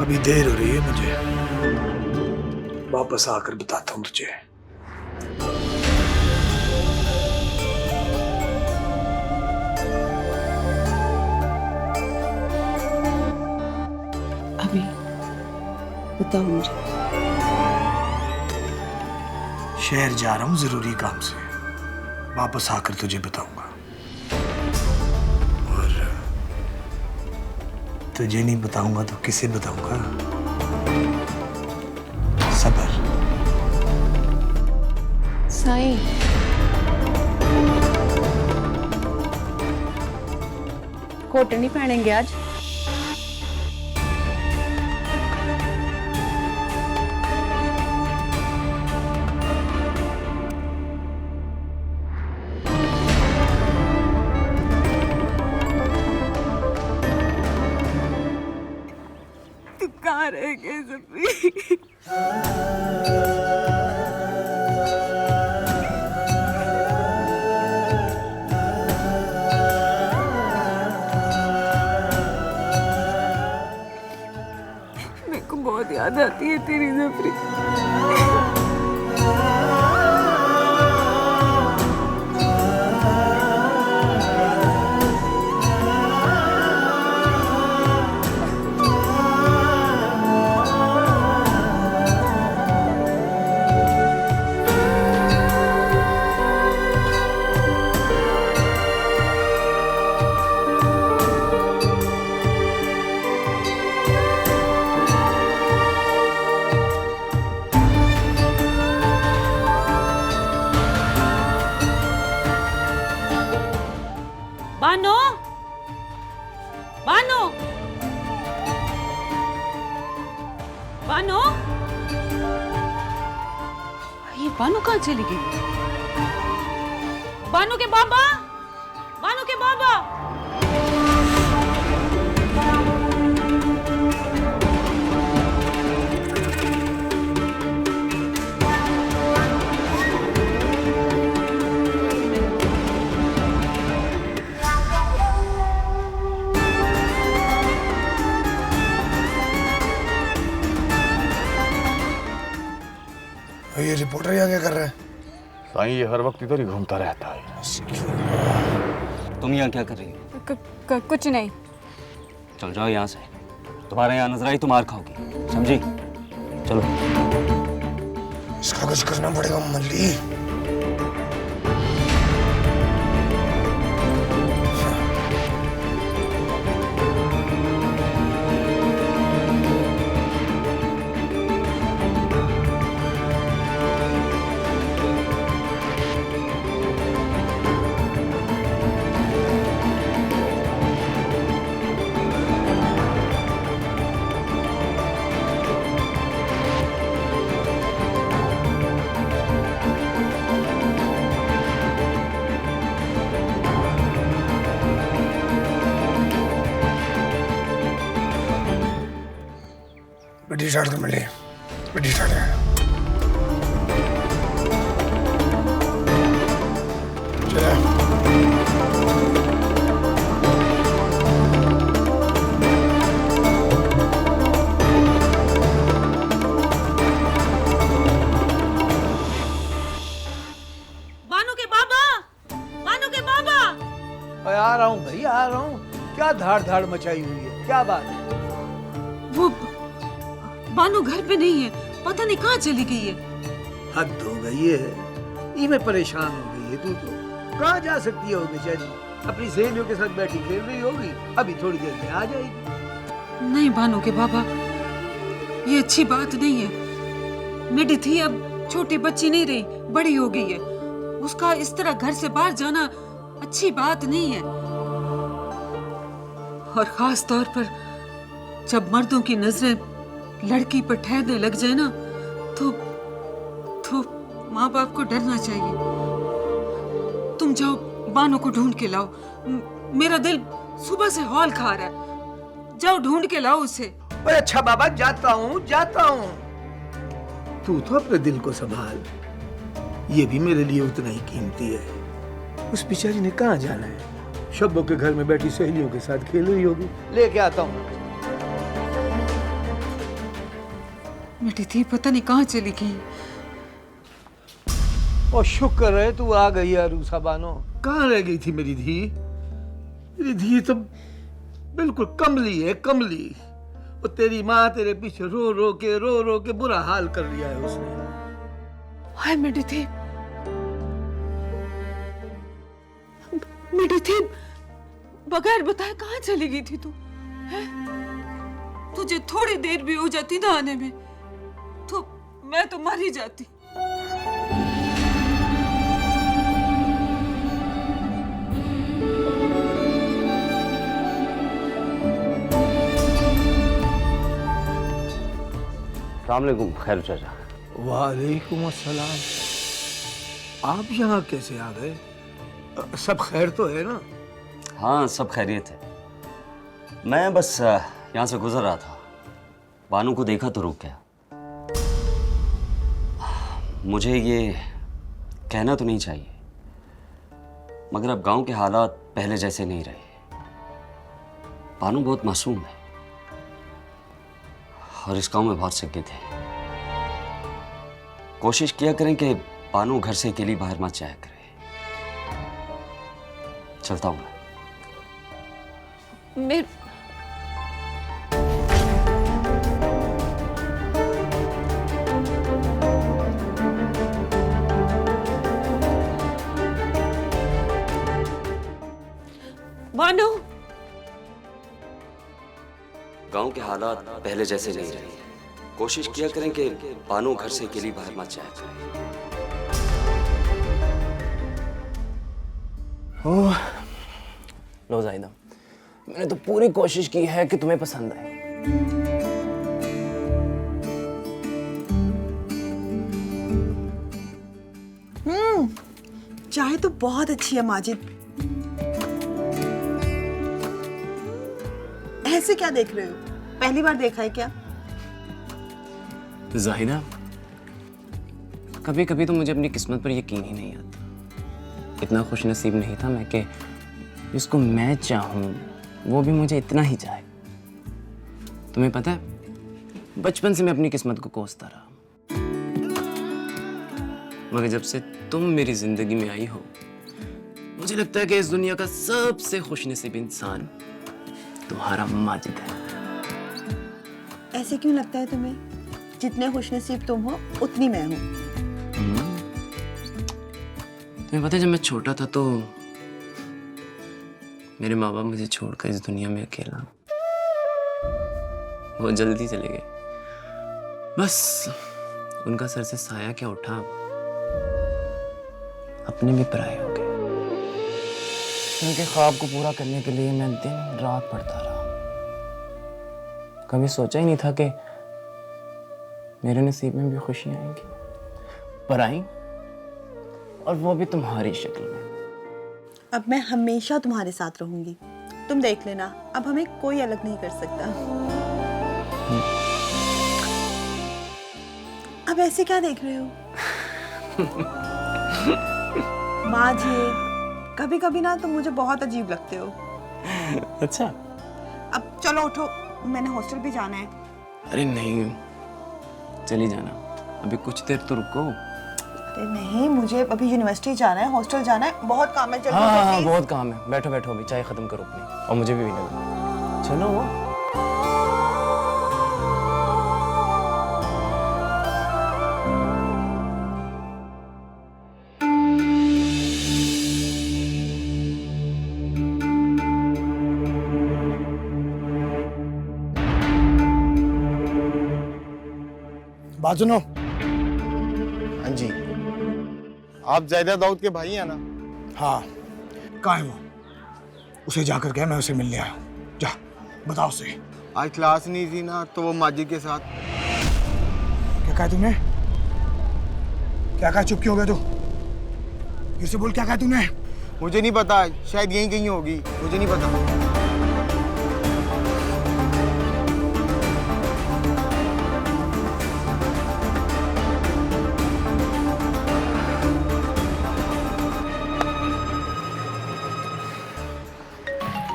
अभी देर हो रही है, मुझे वापस आकर बताता हूँ तुझे। अभी बताओ मुझे। शहर जा रहा हूँ जरूरी काम से, वापस आकर तुझे बताऊंगा। और तुझे नहीं बताऊंगा तो किसे बताऊंगा? सबर। साईं, कोट नहीं पहनेंगे आज? कहाँ रह गए ज़फ़री? मेरे को बहुत याद आती है तेरी ज़फ़री। बानो, ये बानो कहाँ चली गई? बानो के बाबा, बानो के बाबा। ये रिपोर्टर यहाँ क्या कर रहा है? साईं ये हर वक्त इधर ही घूमता रहता है। तुम यहाँ क्या कर रही हो? कुछ नहीं। चल जाओ यहाँ से, तुम्हारे यहाँ नजर आई तो मार खाओगी, समझी? चलो। इसका कुछ करना पड़ेगा मल्ली। बड़ी स्टार्ट कर मिले, बड़ी स्टार्ट है। चला। बानो के बाबा, बानो के बाबा। आ रहा हूँ भाई, आ रहा हूँ। क्या धाड़ धाड़ मचाई हुई है, क्या बात है? वो बानो घर पे नहीं है, पता नहीं कहाँ चली गई है। हद हो गई है, ये मैं परेशान हो गई है। तू तो कहाँ जा सकती है बेचारी? अपनी सहेलियों के साथ बैठी खेल रही होगी, अभी थोड़ी देर में आ जाएगी। नहीं बानो के बाबा, ये अच्छी बात नहीं है। मेरी थी अब छोटी बच्ची नहीं रही, बड़ी हो गई है। उसका इस तरह घर से बाहर जाना अच्छी बात नहीं है। और खास तौर पर जब मर्दों की नजरें लड़की पर ठहरने लग जाए ना, तो माँ बाप को डरना चाहिए। तुम जाओ बानो को ढूंढ के लाओ। मेरा दिल सुबह से हौल खा रहा है। जाओ ढूंढ के लाओ उसे। अरे अच्छा बाबा, जाता हूँ जाता हूँ। तू तो अपने दिल को संभाल, ये भी मेरे लिए उतना ही कीमती है। उस बेचारी ने कहाँ जाना है? शब्बों के घर में बैठी सहेलियों के साथ खेल रही होगी। लेके आता हूँ। मेरी थी पता नहीं कहाँ चली गई। और शुक्र है तू आ गई अरूसा बानो। कहाँ रह गई थी मेरी धी? मेरी धी तो बिल्कुल कमली है, कमली। और तेरी माँ तेरे पीछे रो रो के बुरा हाल कर लिया है उसने। हाय मेरी थी, मेरी थी बगैर बताए कहाँ चली गई थी तू? है? तुझे थोड़ी देर भी हो जाती ना आने में, तो मैं तो मर ही जाती। अस्सलामुअलैकुम खैर चाचा। वालेकुम अस्सलाम। आप यहाँ कैसे आ गए? सब खैर तो है ना? हाँ सब खैरियत है। मैं बस यहाँ से गुजर रहा था, बानू को देखा तो रुक गया। मुझे ये कहना तो नहीं चाहिए, मगर अब गांव के हालात पहले जैसे नहीं रहे। बानू बहुत मासूम है और इस गांव में बहुत सिक्के थे। कोशिश किया करें कि बानू घर से अकेली बाहर मत जाया करे। चलता हूं मैं। बानू, गांव के हालात पहले जैसे नहीं रहे। कोशिश किया करें कि बानू घर से अकेली बाहर मत जाया करे। ओह, लो जाहिदा, मैंने तो पूरी कोशिश की है कि तुम्हें पसंद आए, चाय तो बहुत अच्छी है माजिद। ऐसे क्या देख रहे हो? पहली बार देखा है क्या? जाहिदा, कभी कभी तो मुझे अपनी किस्मत पर यकीन ही नहीं आता। इतना खुश नसीब नहीं था मैं कि जिसको मैं चाहूँ वो भी मुझे इतना ही चाहे। तुम्हें पता है, बचपन से मैं अपनी किस्मत को कोसता रहा, मगर जब से तुम मेरी जिंदगी में आई हो मुझे लगता है कि इस दुनिया का सबसे खुशनसीब इंसान तुम्हारा माजिद है। ऐसे क्यों लगता है तुम्हें? जितने खुशनसीब तुम हो उतनी मैं हूँ। तुम्हें पता है, जब मैं छोटा था तो मेरे माँ बाप मुझे छोड़कर इस दुनिया में अकेला बहुत जल्दी चले गए। बस उनका सर से साया क्या उठा, अपने भी पराये हो गए। उनके ख्वाब को पूरा करने के लिए मैं दिन रात पढ़ता रहा। कभी सोचा ही नहीं था कि मेरे नसीब में भी खुशियां आएंगी, पर आई, और वो भी तुम्हारी शक्ल में। अब मैं हमेशा तुम्हारे साथ रहूंगी। तुम देख लेना, अब हमें कोई अलग नहीं कर सकता। अब ऐसे क्या देख रहे हो? माजिद, कभी कभी ना तुम मुझे बहुत अजीब लगते हो। अच्छा, अब चलो उठो, मैंने हॉस्टल भी जाना है। अरे नहीं, चली जाना, अभी कुछ देर तो रुको। अरे नहीं, मुझे अभी यूनिवर्सिटी जाना है, हॉस्टल जाना है, बहुत काम है। जल्दी से हाँ, please। बहुत काम है। बैठो बैठो, अभी चाय खत्म करो अपनी, और मुझे भी पीने दो। चलो। बात सुनो। हाँ जी, आप जायदा दाऊद के भाई हैं ना? हाँ, कहाँ है वो? उसे जाकर कह मैं उसे मिलने आया हूँ। जा, बताओ उसे। आज क्लास नहीं थी ना, तो वो माजिद के साथ। क्या कहा तूने? क्या कहा? चुप क्यों हो गया तू? फिर से बोल, क्या कहा तूने? मुझे नहीं पता, शायद यहीं कहीं होगी, मुझे नहीं पता।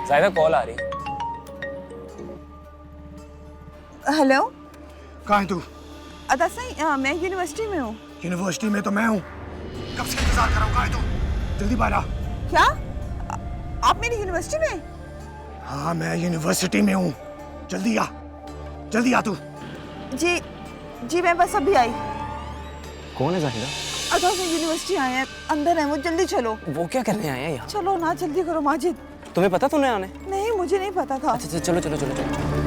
ज़ाहिदा, कॉल आ रही। हेलो, कहाँ है तू? अदा सही, मैं यूनिवर्सिटी में हूँ। यूनिवर्सिटी में तो मैं हूँ। कब से इंतजार कर रहा हूँ, कहाँ है तू? जल्दी बाहर आ। क्या? आप मेरी यूनिवर्सिटी में? हाँ, मैं यूनिवर्सिटी में हूँ। जल्दी आ, जल्दी आ तू। जी जी, मैं बस अभी आई। कौन है ज़ाहिदा? अदा से यूनिवर्सिटी आए हैं, अंदर है वो, जल्दी चलो। वो क्या करने आए हैं यहाँ? चलो ना, जल्दी करो माजिद। तुम्हें पता तुम्हें आने? नहीं, मुझे नहीं पता था। अच्छा, चलो चलो चलो चलो।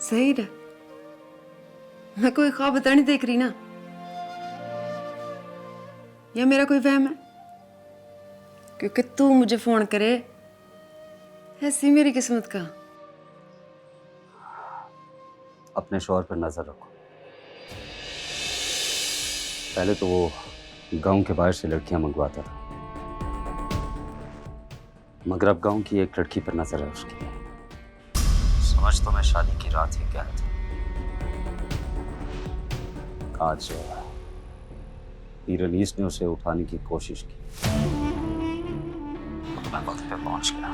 सही है, मैं कोई ख्वाब बता नहीं देख रही ना, या मेरा कोई वहम है? क्योंकि तू मुझे फोन करे, ऐसी मेरी किस्मत का। अपने शौहर पर नजर रखो। पहले तो वो गांव के बाहर से लड़कियां मंगवाता था, मगर अब गांव की एक लड़की पर नजर है उसकी। समझ तो मैं शादी की रात ही क्या था। आज हीरोनीस ने उसे उठाने की कोशिश की, मैं वक्त पे पहुंच गया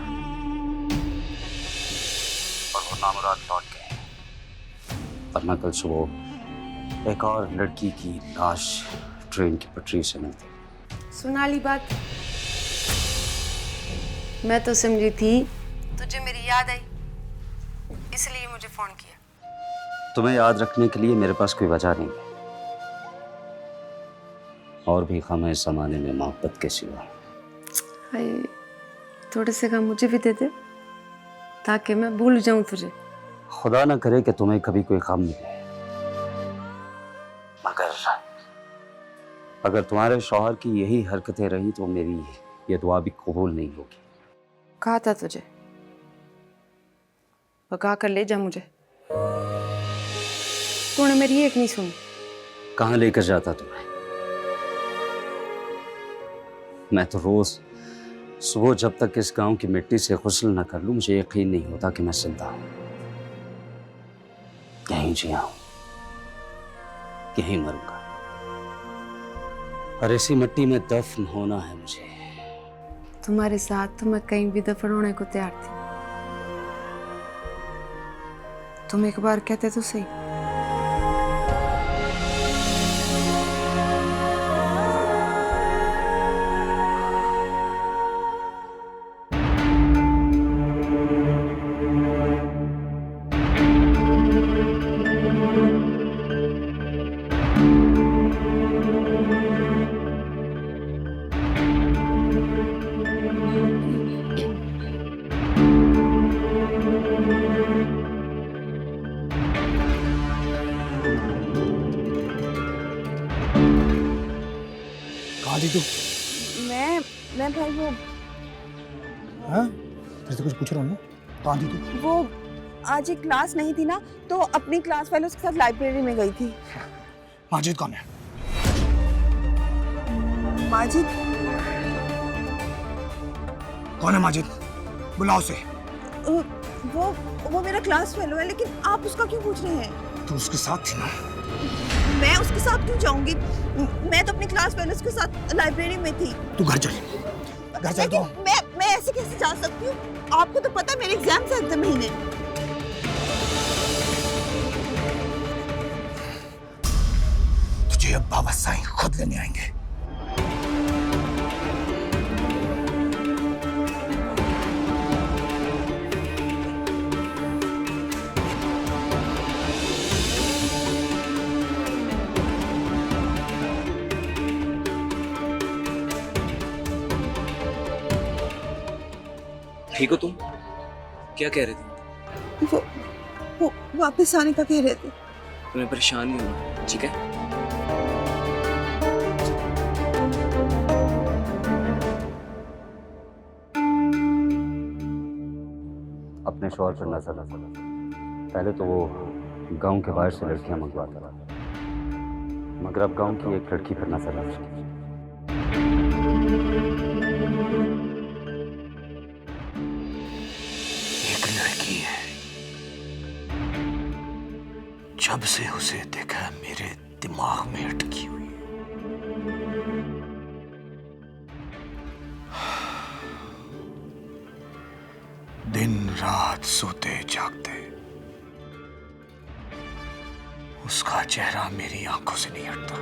और वो नामुराद लौट गए। वरना कल सुबह एक और लड़की की लाश ट्रेन की पटरी से मिलती। सुना ली बात, मैं तो समझी थी तुझे मेरी याद आई, इसलिए मुझे फोन किया। तुम्हें याद रखने के लिए मेरे पास कोई वजह नहीं है। और भी गम है इस जमाने में मोहब्बत के सिवा। हाय, थोड़े से गम मुझे भी दे दे ताकि मैं भूल जाऊं तुझे। खुदा ना करे कि तुम्हें कभी कोई गम मिले, मगर अगर तुम्हारे शौहर की यही हरकतें रही तो मेरी ये दुआ भी कबूल नहीं होगी। कहा था तुझे, पका कर ले जा मुझे। तूने मेरी एक नहीं सुनी। कहाँ लेकर जाता तुम्हें? मैं तो रोज सुबह जब तक इस गांव की मिट्टी से गुस्ल न कर लूं मुझे यकीन नहीं होता कि मैं जिंदा हूं, यहीं जिया हूं, यहीं मरूंगा। और इसी मिट्टी में दफन होना है मुझे। तुम्हारे साथ तो मैं कहीं भी दफन होने को तैयार थी। तुम एक बार कहते तो सही। मैं भाई वो फिर से कुछ पूछ रहा हूँ ना, कहाँ थी तू? वो आज एक क्लास नहीं थी ना, तो अपनी क्लास वालों के साथ लाइब्रेरी में गई थी। माजिद कौन है? माजिद? कौन है माजिद? बुलाओ उसे। वो मेरा क्लास फेलो है, लेकिन आप उसका क्यों पूछ रहे हैं? तू उसके साथ थी ना? मैं उसके साथ क्यों जाऊंगी? मैं तो अपनी क्लास फेलोज के साथ लाइब्रेरी में थी। तू घर चल, घर चल। तो मैं ऐसे कैसे जा सकती हूँ? आपको तो पता है मेरे एग्जाम्स हैं अगले महीने। तुझे अब बाबा साईं खुद लेने आएंगे। ठीक हो तुम? क्या कह रहे थे? वो वापस आने का कह रहे थे। तुम्हें परेशान नहीं होना, ठीक है? अपने शौहर पर नजर रखो। पहले तो वो गांव के बाहर से लड़कियां मंगवाता था, मगर अब गांव की एक लड़की पर नजर रख। जब से उसे देखा मेरे दिमाग में अटकी हुई। दिन रात सोते जागते उसका चेहरा मेरी आंखों से नहीं हटता।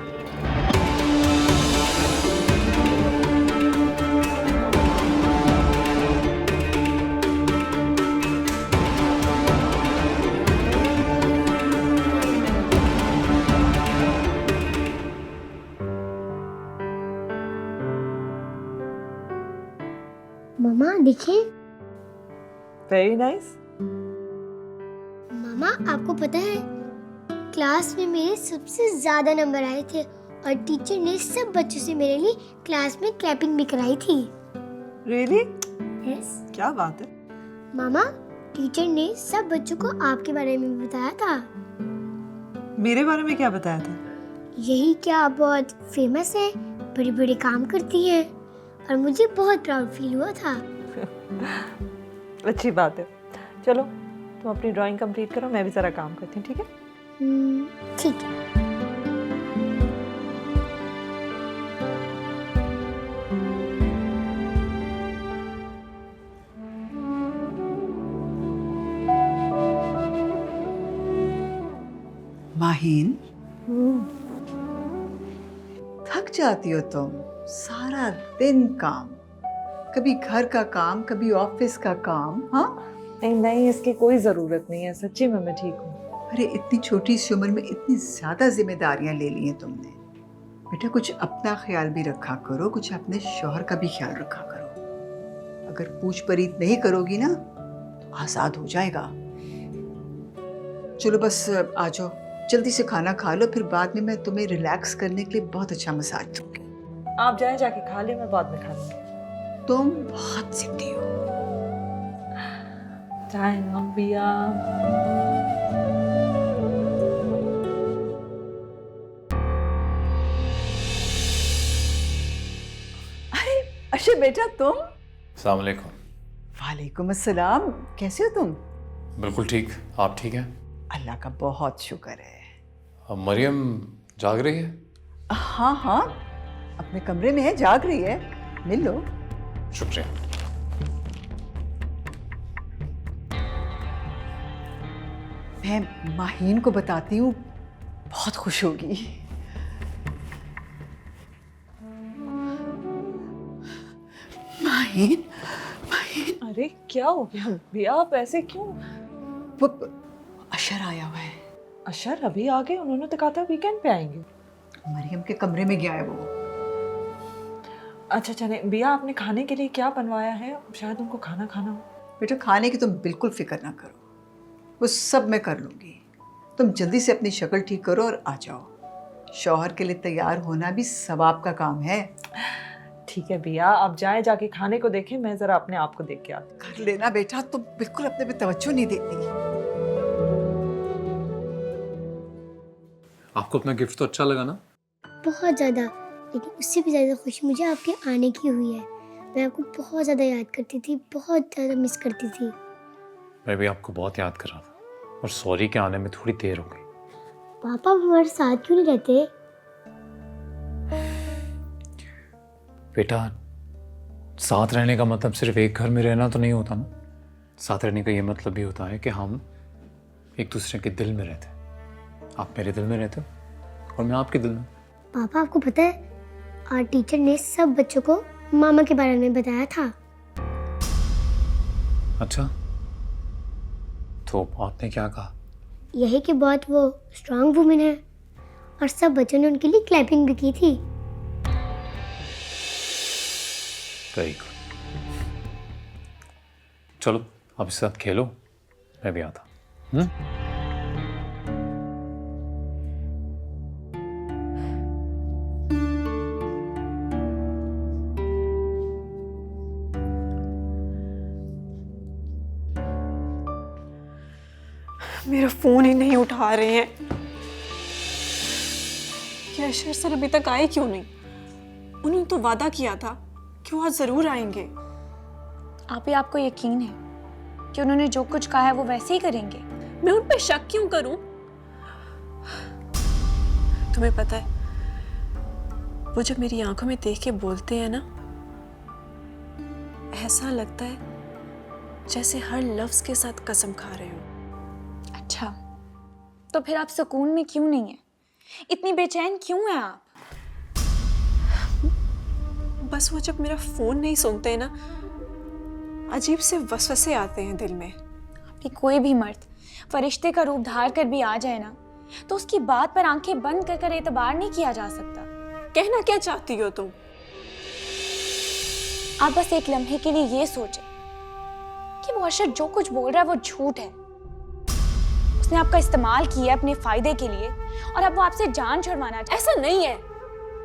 मामा देखिए। Very nice. मामा आपको पता है क्लास में मेरे सबसे ज्यादा नंबर आए थे और टीचर ने सब बच्चों से मेरे लिए क्लास में क्लैपिंग भी कराई थी। रियली? यस। क्या बात है। मामा टीचर ने सब बच्चों को आपके बारे में बताया था। मेरे बारे में क्या बताया था? यही क्या आप बहुत फेमस है, बड़े बड़े काम करती हैं और मुझे बहुत प्राउड फील हुआ था। अच्छी बात है। चलो तुम अपनी ड्राइंग कंप्लीट करो, मैं भी जरा काम करती हूँ, ठीक है? ठीक है। माहीन, थक जाती हो तुम, सारा दिन काम, कभी घर का काम, कभी ऑफिस का काम। हाँ नहीं नहीं, इसकी कोई ज़रूरत नहीं है, सच्ची में मैं ठीक हूँ। अरे इतनी छोटी सी उम्र में इतनी ज़्यादा जिम्मेदारियां ले ली हैं तुमने। बेटा कुछ अपना ख्याल भी रखा करो, कुछ अपने शौहर का भी ख्याल रखा करो। अगर पूछ परीत नहीं करोगी ना तो आज़ाद हो जाएगा। चलो बस आ जाओ, जल्दी से खाना खा लो, फिर बाद में मैं तुम्हें रिलैक्स करने के लिए बहुत अच्छा मसाज दूंगी। आप जाएं, जाके खा ले, मैं बाद में खा लूँगी। तुम बहुत जिद्दी हो। जाएं हम बिया। अरे अशर बेटा तुम। अस्सलाम वालेकुम। वालेकुम अस्सलाम, कैसे हो तुम? बिल्कुल ठीक, आप ठीक हैं? अल्लाह का बहुत शुक्र है। अब मरियम जाग रही है? हाँ हाँ, अपने कमरे में है, जाग रही है, मिल लो। शुक्रिया। मैं माहीन को बताती हूँ, बहुत खुश होगी। माहीन, माहीन। अरे क्या हो गया बिया, आप ऐसे क्यों? वो अशर आया हुआ है। अशर अभी आ गए? उन्होंने तो कहा था वीकेंड पे आएंगे। मरियम के कमरे में गया है वो। अच्छा चले बिया, आपने खाने के लिए क्या बनवाया है? शायद उनको खाना खाना हो। बेटा खाने की तुम बिल्कुल फिक्र ना करो, वो सब मैं कर लूँगी। तुम जल्दी से अपनी शक्ल ठीक करो और आ जाओ। शौहर के लिए तैयार होना भी सवाब का काम है। ठीक है बिया, आप जाए, जाके खाने को देखें, मैं ज़रा अपने आप को देख के आती। कर लेना बेटा, तुम बिल्कुल अपने पे तवज्जो नहीं देती। आपको अपना गिफ्ट तो अच्छा लगा ना? बहुत ज़्यादा, लेकिन उससे भी ज़्यादा खुशी मुझे आपके आने की हुई है। मैं आपको बहुत ज़्यादा याद करती थी, बहुत ज़्यादा मिस करती थी। मैं भी आपको बहुत याद कर रहा था और सॉरी के आने में थोड़ी देर हो गई। पापा हमारे साथ क्यों नहीं रहते? बेटा साथ रहने का मतलब सिर्फ एक घर में रहना तो नहीं होता ना। साथ रहने का ये मतलब भी होता है कि हम एक दूसरे के दिल में रहते हैं। आप मेरे दिल में रहते हो और मैं आपके दिल में। पापा आपको पता है, आज टीचर ने सब बच्चों को मामा के बारे में बताया था। अच्छा, तो आपने क्या कहा? यही कि बहुत वो स्ट्रांग वुमेन है, और सब बच्चों ने उनके लिए क्लैपिंग भी की थी। Very good. चलो अब इसके साथ खेलो, मैं भी आता हूँ। मेरा फोन ही नहीं उठा रहे हैं। क्या अशर सर अभी तक आए क्यों नहीं? उन्होंने तो वादा किया था कि वो आज जरूर आएंगे। आप ही, आपको यकीन है कि उन्होंने जो कुछ कहा है वो वैसे ही करेंगे? मैं उन पे शक क्यों करूं? तुम्हें पता है, वो जब मेरी आंखों में देख के बोलते हैं ना, ऐसा लगता है जैसे हर लफ्ज के साथ कसम खा रहे हो। अच्छा, तो फिर आप सुकून में क्यों नहीं है? इतनी बेचैन क्यों हैं आप? बस वो जब मेरा फोन नहीं सुनते हैं ना, अजीब से वसवसे आते हैं दिल में। आपकी कोई भी मर्द फरिश्ते का रूप धार कर भी आ जाए ना, तो उसकी बात पर आंखें बंद कर एतबार नहीं किया जा सकता। कहना क्या चाहती हो तुम? आप बस एक लम्हे के लिए ये सोचें कि वो अशर जो कुछ बोल रहा है वो झूठ है। उसने आपका इस्तेमाल किया अपने फायदे के लिए और अब वो आपसे जान छुड़वाना चाहता है। ऐसा नहीं है,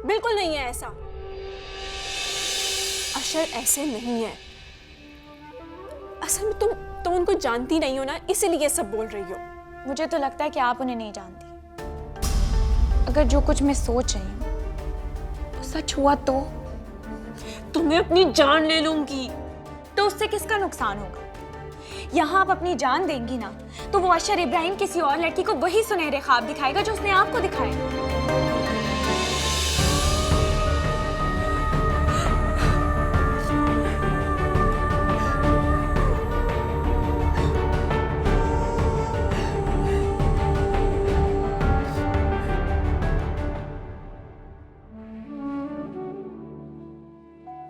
बिल्कुल नहीं है ऐसा। अशर ऐसे नहीं है। असल में तुम उनको जानती नहीं हो ना, इसीलिए सब बोल रही हो। मुझे तो लगता है कि आप उन्हें नहीं जानती। अगर जो कुछ मैं सोच रही हूँ वो सच हुआ तो मैं अपनी जान ले लूंगी। तो उससे किसका नुकसान होगा? यहाँ आप अपनी जान देंगी ना, तो वो अशर इब्राहिम किसी और लड़की को वही सुनहरे ख्वाब दिखाएगा जो उसने आपको दिखाए।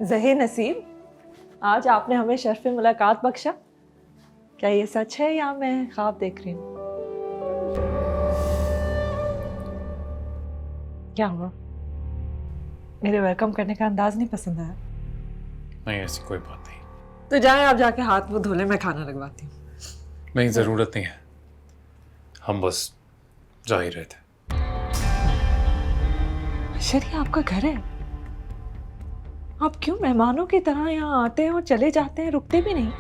ज़हे नसीब, आज आपने हमें शर्फ मुलाकात बख्शा। क्या ये सच है या मैं ख्वाब देख रही हूँ? क्या हुआ? मेरे वेलकम करने का अंदाज नहीं पसंद आया? नहीं, ऐसी कोई बात नहीं। तो जाएं आप जाके हाथ मुंह धो लें, मैं खाना लगवाती हूँ। नहीं, जरूरत नहीं है, हम बस जा ही रहे थे। अशर, ये आपका घर है, आप क्यों मेहमानों की तरह यहाँ आते हैं और चले जाते हैं, रुकते भी नहीं?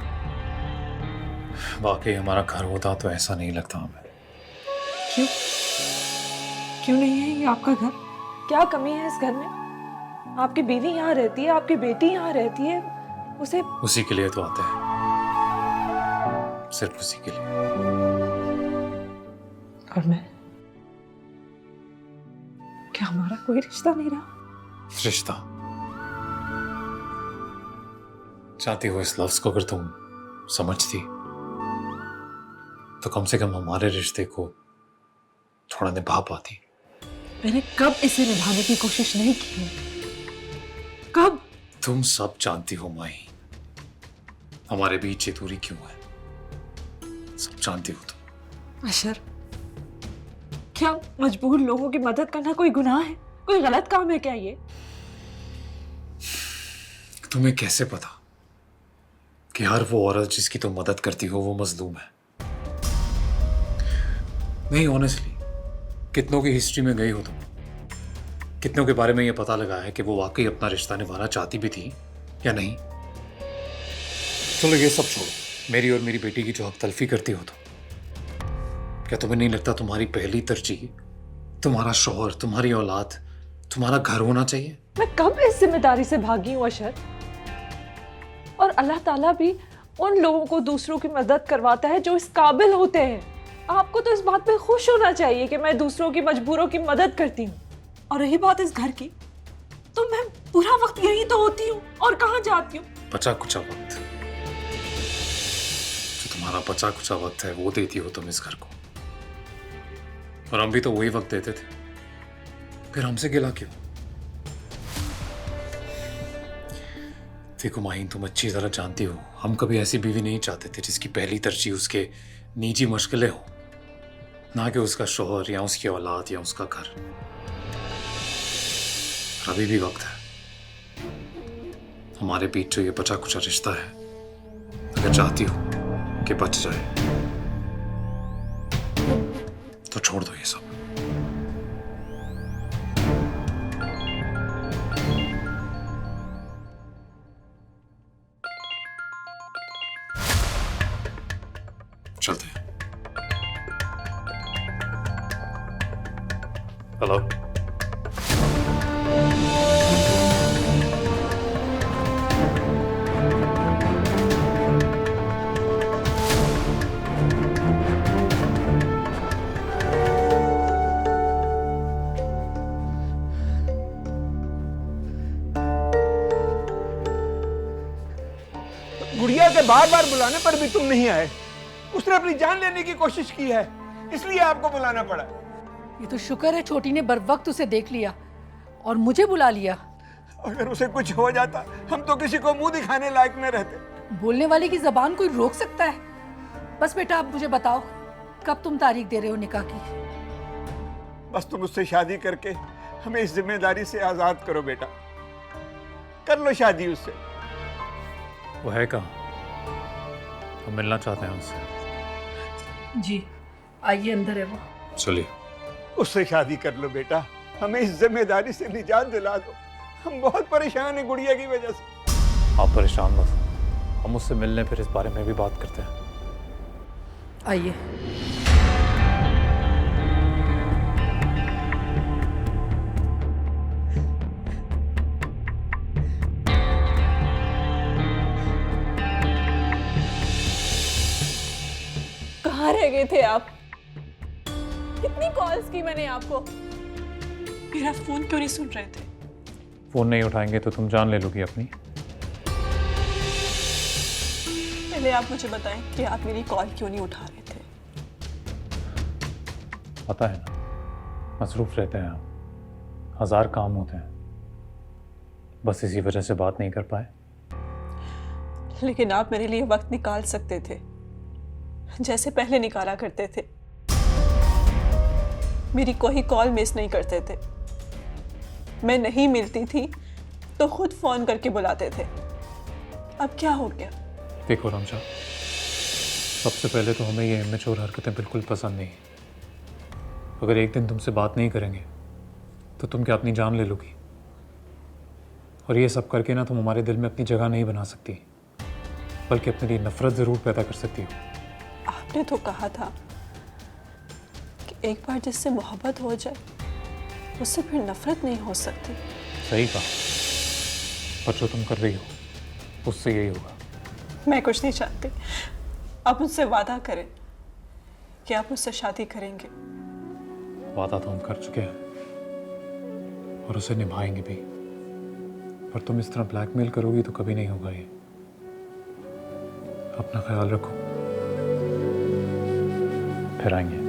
वाकई हमारा घर होता तो ऐसा नहीं लगता हमें। क्यों क्यों नहीं है ये आपका घर? क्या कमी है इस घर में? आपकी बीवी यहाँ रहती है, आपकी बेटी यहाँ रहती है, उसे उसी के लिए तो आते हैं, सिर्फ उसी के लिए। और मैं, क्या हमारा कोई रिश्ता नहीं रहा? रिश्ता चाहती हो इस लफ्ज को अगर तुम समझती तो कम से कम हमारे रिश्ते को थोड़ा निभा पाती। मैंने कब इसे निभाने की कोशिश नहीं की है? कब? तुम सब जानती हो माही, हमारे बीच ये दूरी क्यों है, सब जानती हो तुम। अशर, क्या मजबूर लोगों की मदद करना कोई गुनाह है, कोई गलत काम है क्या ये? तुम्हें कैसे पता कि हर वो औरत जिसकी तुम मदद करती हो वो मजलूम है? नहीं, ऑनेस्टली, कितनों की हिस्ट्री में गई हो तुम, कितनों के बारे में ये पता लगा है कि वो वाकई अपना रिश्ता निभाना चाहती भी थी या नहीं। चलो ये सब छोड़ो, मेरी और मेरी बेटी की जो हक तलफी करती हो तो क्या तुम्हें नहीं लगता तुम्हारी पहली तरजीह तुम्हारा शौहर, तुम्हारी औलाद, तुम्हारा घर होना चाहिए? मैं कब इस जिम्मेदारी से भागी हूँ अशर? और अल्लाह ताला भी उन लोगों को दूसरों की मदद करवाता है जो इस काबिल होते हैं। आपको तो इस बात पे खुश होना चाहिए कि मैं दूसरों की मजबूरों की मदद करती हूँ। और रही बात इस घर की, तो मैं पूरा वक्त यही तो होती हूँ, और कहाँ जाती हूँ? बचा कुचा वक्त, जो तुम्हारा बचा कुचा वक्त है वो देती हो तुम इस घर को, और हम भी तो वही वक्त देते थे, फिर हमसे गिला क्यों? देखो माहीन, तुम अच्छी तरह जानती हो हम कभी ऐसी बीवी नहीं चाहते थे जिसकी पहली तरजीह उसके निजी मशगले हो, ना कि उसका शौहर या उसकी औलाद या उसका घर। अभी भी वक्त है, हमारे बीच जो ये बचा कुचा रिश्ता है, अगर चाहती हो कि बच जाए तो छोड़ दो ये सब। चलते हैं। हेलो, गुड़िया के बार बार बुलाने पर भी तुम नहीं आए। उसने अपनी जान लेने की कोशिश की है, इसलिए आपको बुलाना पड़ा। ये तो शुक्र है छोटी ने बरवक्त उसे देख लिया और मुझे बुला लिया। अगर उसे कुछ हो जाता हम तो किसी को मुंह दिखाने लायक न रहते। बोलने वाले की जबान कोई रोक सकता है? बस बेटा आप मुझे बताओ कब तुम तारीख दे रहे हो निकाह की? बस तुम उससे शादी करके हमें इस जिम्मेदारी से आजाद करो बेटा। कर लो शादी उससे। वो है कहाँ? हम मिलना चाहते हैं उससे। जी आइए, अंदर है वो। चलिए। उससे शादी कर लो बेटा, हमें इस जिम्मेदारी से निजात दिला दो। हम बहुत परेशान हैं गुड़िया की वजह से। आप परेशान मत, हम उससे मिलने फिर इस बारे में भी बात करते हैं। आइए। कहाँ रह गए थे आप? कितनी कॉल्स की मैंने आपको, मेरा फोन क्यों नहीं सुन रहे थे? फोन नहीं उठाएंगे तो तुम जान ले लोगी अपनी। पहले आप मुझे बताएं कि आप मेरी कॉल क्यों नहीं उठा रहे थे? पता है ना, मसरूफ रहते हैं आप, 1000 काम होते हैं, बस इसी वजह से बात नहीं कर पाए। लेकिन आप मेरे लिए वक्त निकाल सकते थे, जैसे पहले निकाला करते थे। मेरी कोई कॉल मिस नहीं करते थे। मैं नहीं मिलती थी तो खुद फोन करके बुलाते थे। अब क्या हो गया? देखो रमशा, सबसे पहले तो हमें ये इमेच्योर हरकतें बिल्कुल पसंद नहीं। अगर एक दिन तुमसे बात नहीं करेंगे तो तुम क्या अपनी जान ले लोगी? और ये सब करके ना तुम हमारे दिल में अपनी जगह नहीं बना सकती, बल्कि अपने लिए नफरत ज़रूर पैदा कर सकती हो। आपने तो कहा था कि एक बार जिससे मोहब्बत हो जाए उससे फिर नफरत नहीं हो सकती। सही कहा, पर जो तुम कर रही हो उससे यही होगा। मैं कुछ नहीं चाहती। आप मुझसे वादा करें कि आप मुझसे शादी करेंगे। वादा तो हम कर चुके हैं और उसे निभाएंगे भी, पर तुम इस तरह ब्लैकमेल करोगी तो कभी नहीं होगा ये। अपना ख्याल रखो, फिर आएंगे।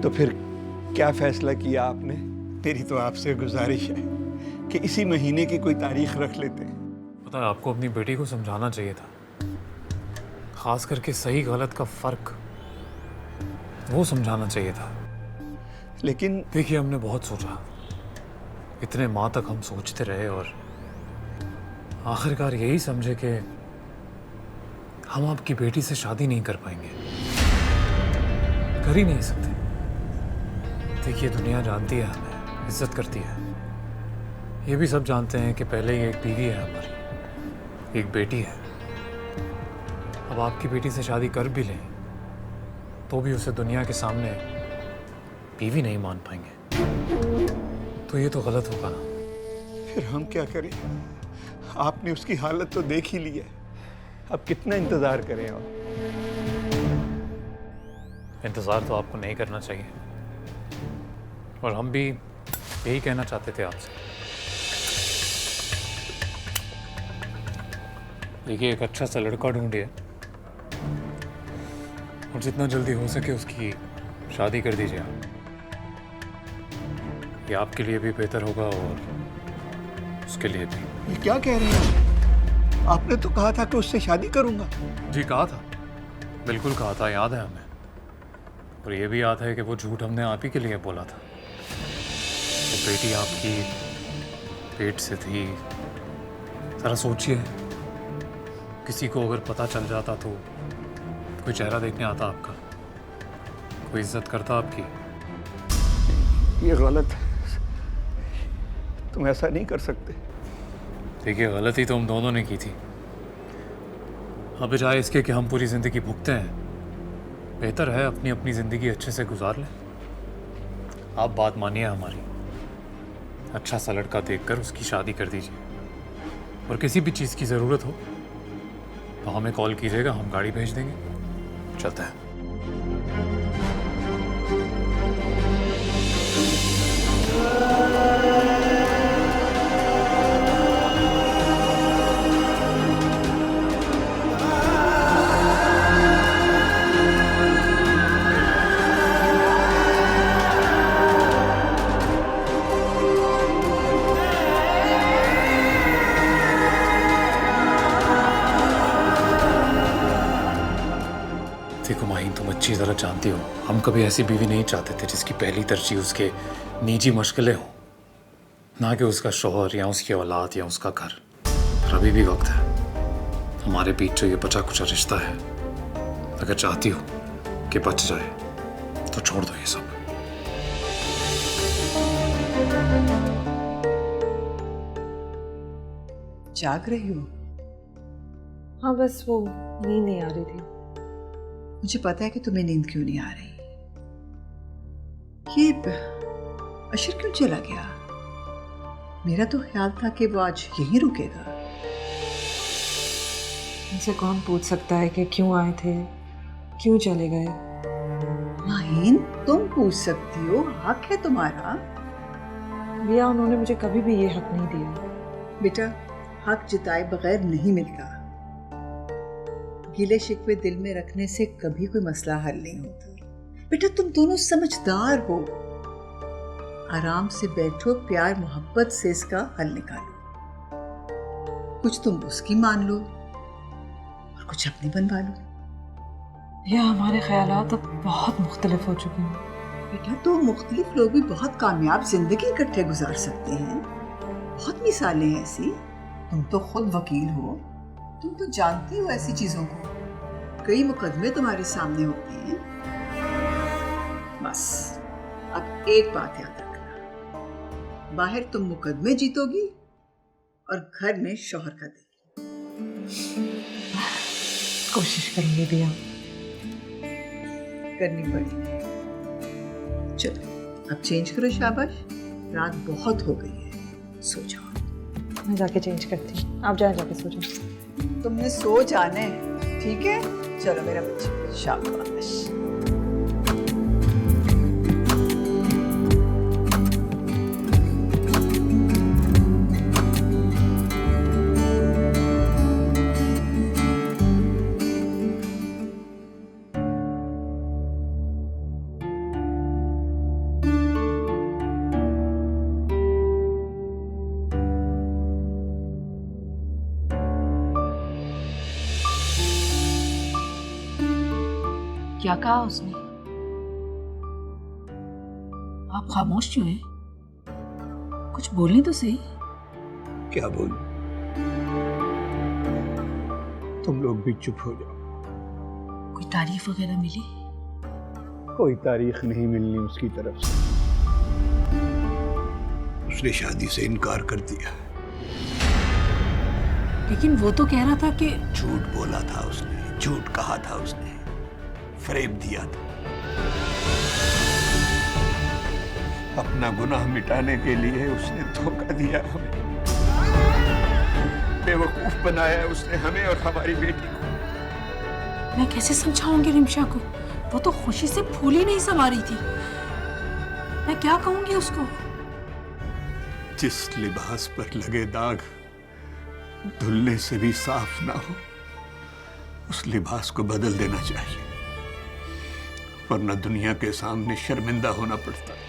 तो फिर क्या फैसला किया आपने? मेरी तो आपसे गुजारिश है कि इसी महीने की कोई तारीख रख लेते हैं। पता है, आपको अपनी बेटी को समझाना चाहिए था, खास करके सही गलत का फर्क वो समझाना चाहिए था। लेकिन देखिए, हमने बहुत सोचा, इतने माह तक हम सोचते रहे और आखिरकार यही समझे कि हम आपकी बेटी से शादी नहीं कर पाएंगे, कर ही नहीं सकते। देखिए, दुनिया जानती है हमें, इज्जत करती है। ये भी सब जानते हैं कि पहले ही एक बीवी है हमारी, एक बेटी है। अब आपकी बेटी से शादी कर भी लें तो भी उसे दुनिया के सामने बीवी नहीं मान पाएंगे, तो ये तो गलत होगा ना। फिर हम क्या करें? आपने उसकी हालत तो देख ही ली है, अब कितना इंतजार करें? और इंतजार तो आपको नहीं करना चाहिए, और हम भी यही कहना चाहते थे आपसे। देखिए, एक अच्छा सा लड़का ढूंढिए और जितना जल्दी हो सके उसकी शादी कर दीजिए आप। ये आपके लिए भी बेहतर होगा और उसके लिए भी। ये क्या कह रहे हैं? आपने तो कहा था कि उससे शादी करूंगा। जी कहा था, बिल्कुल कहा था, याद है हमें। और ये भी याद है कि वो झूठ हमने आप ही के लिए बोला था। तो बेटी आपकी पेट से थी। जरा सोचिए, किसी को अगर पता चल जाता तो कोई चेहरा देखने आता आपका, कोई इज्जत करता आपकी? ये गलत है, तुम ऐसा नहीं कर सकते। देखिए, गलती तो हम दोनों ने की थी। अब बजाय इसके कि हम पूरी ज़िंदगी भुगते हैं, बेहतर है अपनी अपनी ज़िंदगी अच्छे से गुजार लें। आप बात मानिए हमारी, अच्छा सा लड़का देखकर उसकी शादी कर दीजिए। और किसी भी चीज़ की ज़रूरत हो तो हमें कॉल कीजिएगा, हम गाड़ी भेज देंगे। चलते हैं। देखो माहीन, तुम अच्छी तरह जानती हो, हम कभी ऐसी बीवी नहीं चाहते थे जिसकी पहली तरजीह उसके निजी मशगलें हो, ना कि उसका शौहर या उसकी औलाद या उसका घर। पर अभी भी वक्त है। हमारे बीच जो ये बचा कुचा रिश्ता है, अगर चाहती हो कि बच जाए तो छोड़ दो ये सब। जाग रही हो? हाँ, बस वो नींद नहीं आ रही थी। मुझे पता है कि तुम्हें नींद क्यों नहीं आ रही। ये अशर क्यों चला गया? मेरा तो ख्याल था कि वो आज यहीं रुकेगा। मुझसे कौन पूछ सकता है कि क्यों आए थे, क्यों चले गए? माहीन, तुम पूछ सकती हो, हक है तुम्हारा। भैया, उन्होंने मुझे कभी भी ये हक नहीं दिया। बेटा, हक जताए बगैर नहीं मिलता। गिले शिकवे दिल में रखने से कभी कोई मसला हल नहीं होता। बेटा तुम दोनों समझदार हो, आराम से बैठो, प्यार मोहब्बत से इसका हल निकालो। कुछ तुम उसकी मान लो और कुछ अपनी बनवा लो। या हमारे ख्यालात अब बहुत मुख्तलिफ हो चुके हैं। बेटा तो मुख्तलिफ लोग भी बहुत कामयाब जिंदगी इकट्ठे गुजार सकते हैं। बहुत मिसालें हैं ऐसी। तुम तो खुद वकील हो, तुम तो जानती हो ऐसी चीजों को। कई मुकदमे तुम्हारे सामने होते हैं। बस अब एक बात याद रखना, बाहर तुम मुकदमे जीतोगी और घर में शौहर का देगी। कोशिश करेंगे दिया, करनी पड़ेगी। चलो अब चेंज करो, शाबाश, रात बहुत हो गई है, सो जाओ। मैं जाके चेंज करती हूँ, आप जाके सो जाओ। तुमने सो जाना है, ठीक है? चलो मेरा बच्चा, शाबाश। क्या कहा उसने? आप खामोश क्यों हैं? कुछ बोलने तो सही। क्या बोलूं? तुम लोग भी चुप हो जाओ। कोई तारीफ वगैरह मिली? कोई तारीख नहीं मिलनी उसकी तरफ से। उसने शादी से इनकार कर दिया। लेकिन वो तो कह रहा था कि झूठ बोला था उसने, झूठ कहा था उसने, फरेब दिया था। अपना गुनाह मिटाने के लिए उसने धोखा दिया हमें, बेवकूफ बनाया उसने हमें और हमारी बेटी को। मैं कैसे समझाऊंगी रिमशा को? वो तो खुशी से फूल ही नहीं समा रही थी। मैं क्या कहूंगी उसको? जिस लिबास पर लगे दाग धुलने से भी साफ ना हो, उस लिबास को बदल देना चाहिए, वरना दुनिया के सामने शर्मिंदा होना पड़ता है।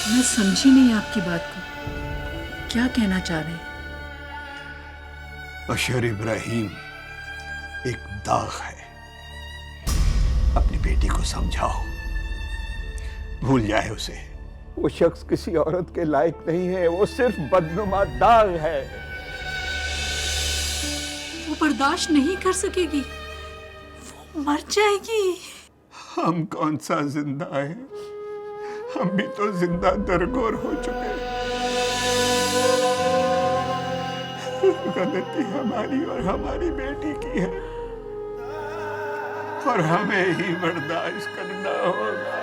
मैं समझी नहीं आपकी बात को, क्या कहना चाह रहे हैं? अशर इब्राहिम एक दाग है। अपनी बेटी को समझाओ, भूल जाए उसे। वो शख्स किसी औरत के लायक नहीं है, वो सिर्फ बदनुमा दाग है। वो बर्दाश्त नहीं कर सकेगी, वो मर जाएगी। हम कौन सा जिंदा है, हम भी तो जिंदा दरगोर हो चुके हैं। गलती हमारी और हमारी बेटी की है, और हमें ही बर्दाश्त करना होगा,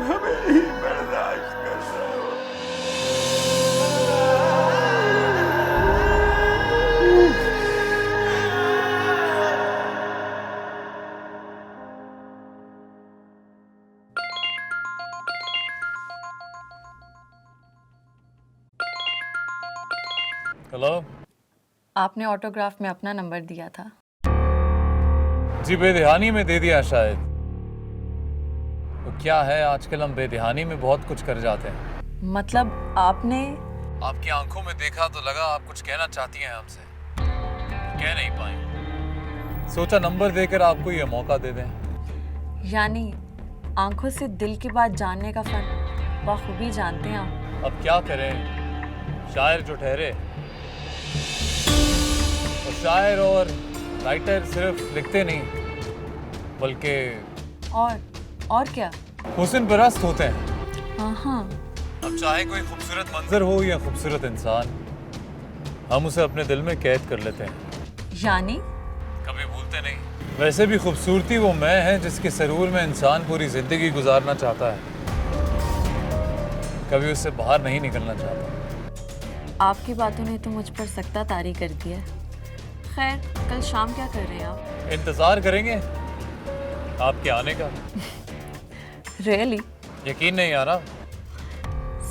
हमें ही बर्दाश्त करना होगा। हेलो, आपने ऑटोग्राफ में अपना नंबर दिया था। जी बेदहानी में दे दिया शायद। तो क्या है, आजकल हम बेदहानी में बहुत कुछ कर जाते हैं। मतलब आपने? आपकी आंखों में देखा तो लगा आप कुछ कहना चाहती हैं हमसे, कह नहीं पाई। सोचा नंबर देकर आपको ये मौका दे दें। यानी आंखों से दिल की बात जानने का फन बखूबी जानते हैं आप। अब क्या करें, शायर जो ठहरे। और शायर और राइटर सिर्फ लिखते नहीं, बल्कि और क्या, हुस्न परस्त होते हैं। हाँ। अब चाहे कोई खूबसूरत मंजर हो या खूबसूरत इंसान, हम उसे अपने दिल में कैद कर लेते हैं। यानी कभी भूलते नहीं। वैसे भी खूबसूरती वो मैं है जिसके सरूर में इंसान पूरी जिंदगी गुजारना चाहता है, कभी उससे बाहर नहीं निकलना चाहता। आपकी बातों ने तो मुझ पर सख्ता तारी कर दिया। खैर, कल शाम क्या कर रहे हैं आप? इंतजार करेंगे आपके आने का। रियली? यकीन नहीं आ रहा?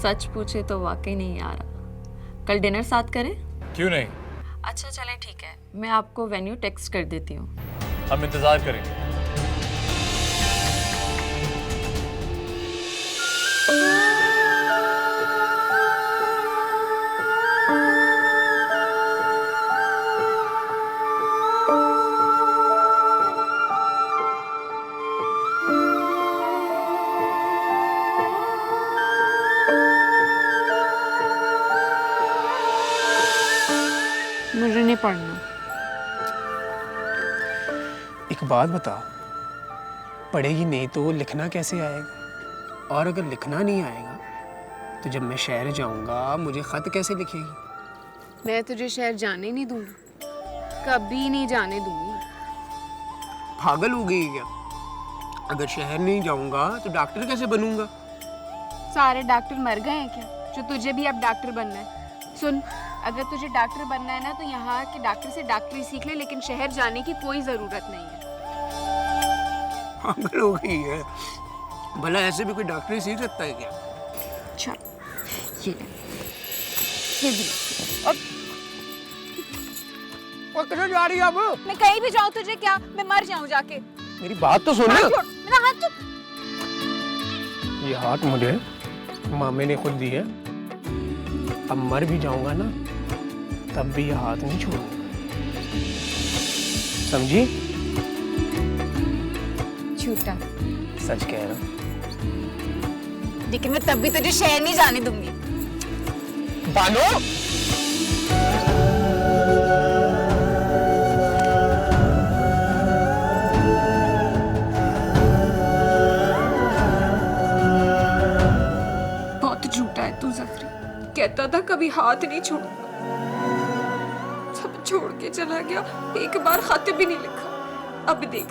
सच पूछे तो वाकई नहीं आ रहा। कल डिनर साथ करें? क्यों नहीं? अच्छा चलें, ठीक है, मैं आपको वेन्यू टेक्स्ट कर देती हूँ। हम इंतजार करेंगे। एक बात बताओ, पढ़ेगी नहीं तो लिखना कैसे आएगा? और अगर लिखना नहीं आएगा तो जब मैं शहर जाऊंगा मुझे खत कैसे लिखेगी? मैं तुझे शहर जाने नहीं दूंगी, कभी नहीं जाने दूंगी। पागल हो गई क्या? अगर शहर नहीं जाऊंगा तो डॉक्टर कैसे बनूंगा? सारे डॉक्टर मर गए हैं क्या जो तुझे भी अब डॉक्टर बनना है? सुन, अगर तुझे डॉक्टर बनना है ना तो यहाँ के डॉक्टर से डॉक्टरी सीख ले, लेकिन शहर जाने की कोई जरूरत नहीं है। पागल हो गई है। भला ऐसे भी कोई डॉक्टरी सीख सकता है क्या? अच्छा, ये भी। और किधर जा रही है अब? मैं कहीं भी जाऊं तुझे क्या? मैं मर जाऊं जाके। मेरी बात तो सुन। मेरा हाथ छोड़। ये हाथ मुझे मामे ने खुद दी है। अब मर भी जाऊंगा ना तब भी ये हाथ नहीं छोड़ूंगा, समझी? झूठा। सच कह रहा हूं। लेकिन मैं तब भी तुझे शहर नहीं जाने दूंगी। बानो! बहुत झूठा है तू ज़फरी। कहता था कभी हाथ नहीं छोड़ूंगा, सब छोड़ के चला गया, एक बार खत भी नहीं लिखा। अब देख,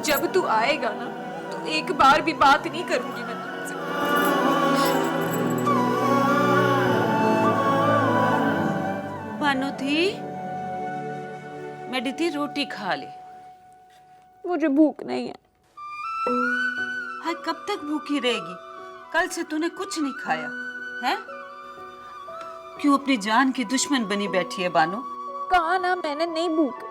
जब तू आएगा ना तो एक बार भी बात नहीं करूंगी मैं तुझसे। बानो थी, मेरी थी रोटी खा ले। मुझे भूख नहीं है। हाय, कब तक भूखी रहेगी? कल से तूने कुछ नहीं खाया है? क्यों अपनी जान की दुश्मन बनी बैठी है बानो? कहा ना मैंने, नहीं भूख।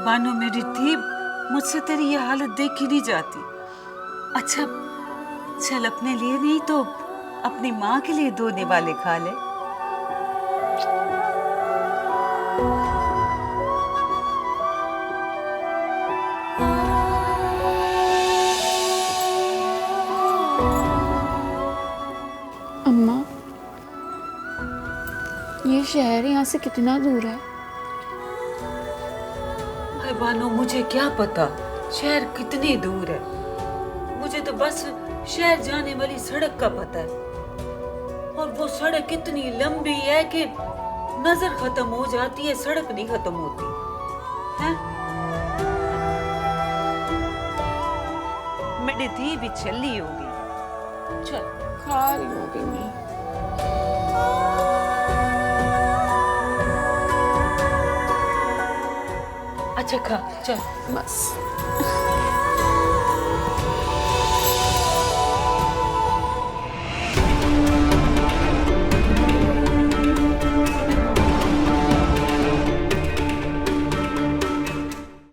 बानो मेरी थी, मुझसे तेरी ये हालत देखी नहीं जाती। अच्छा चल, अपने लिए नहीं तो अपनी माँ के लिए 2 निवाले खा ले। अम्मा, ये शहर यहाँ से कितना दूर है? हाय बानो, मुझे क्या पता शहर कितनी दूर है। मुझे तो बस शहर जाने वाली सड़क का पता है, और वो सड़क इतनी लंबी है कि नजर खत्म हो जाती है, सड़क नहीं खत्म होती है। मेरी धी भी चली होगी। चल, खा रही होगी मैं। अच्छा खा, चल बस।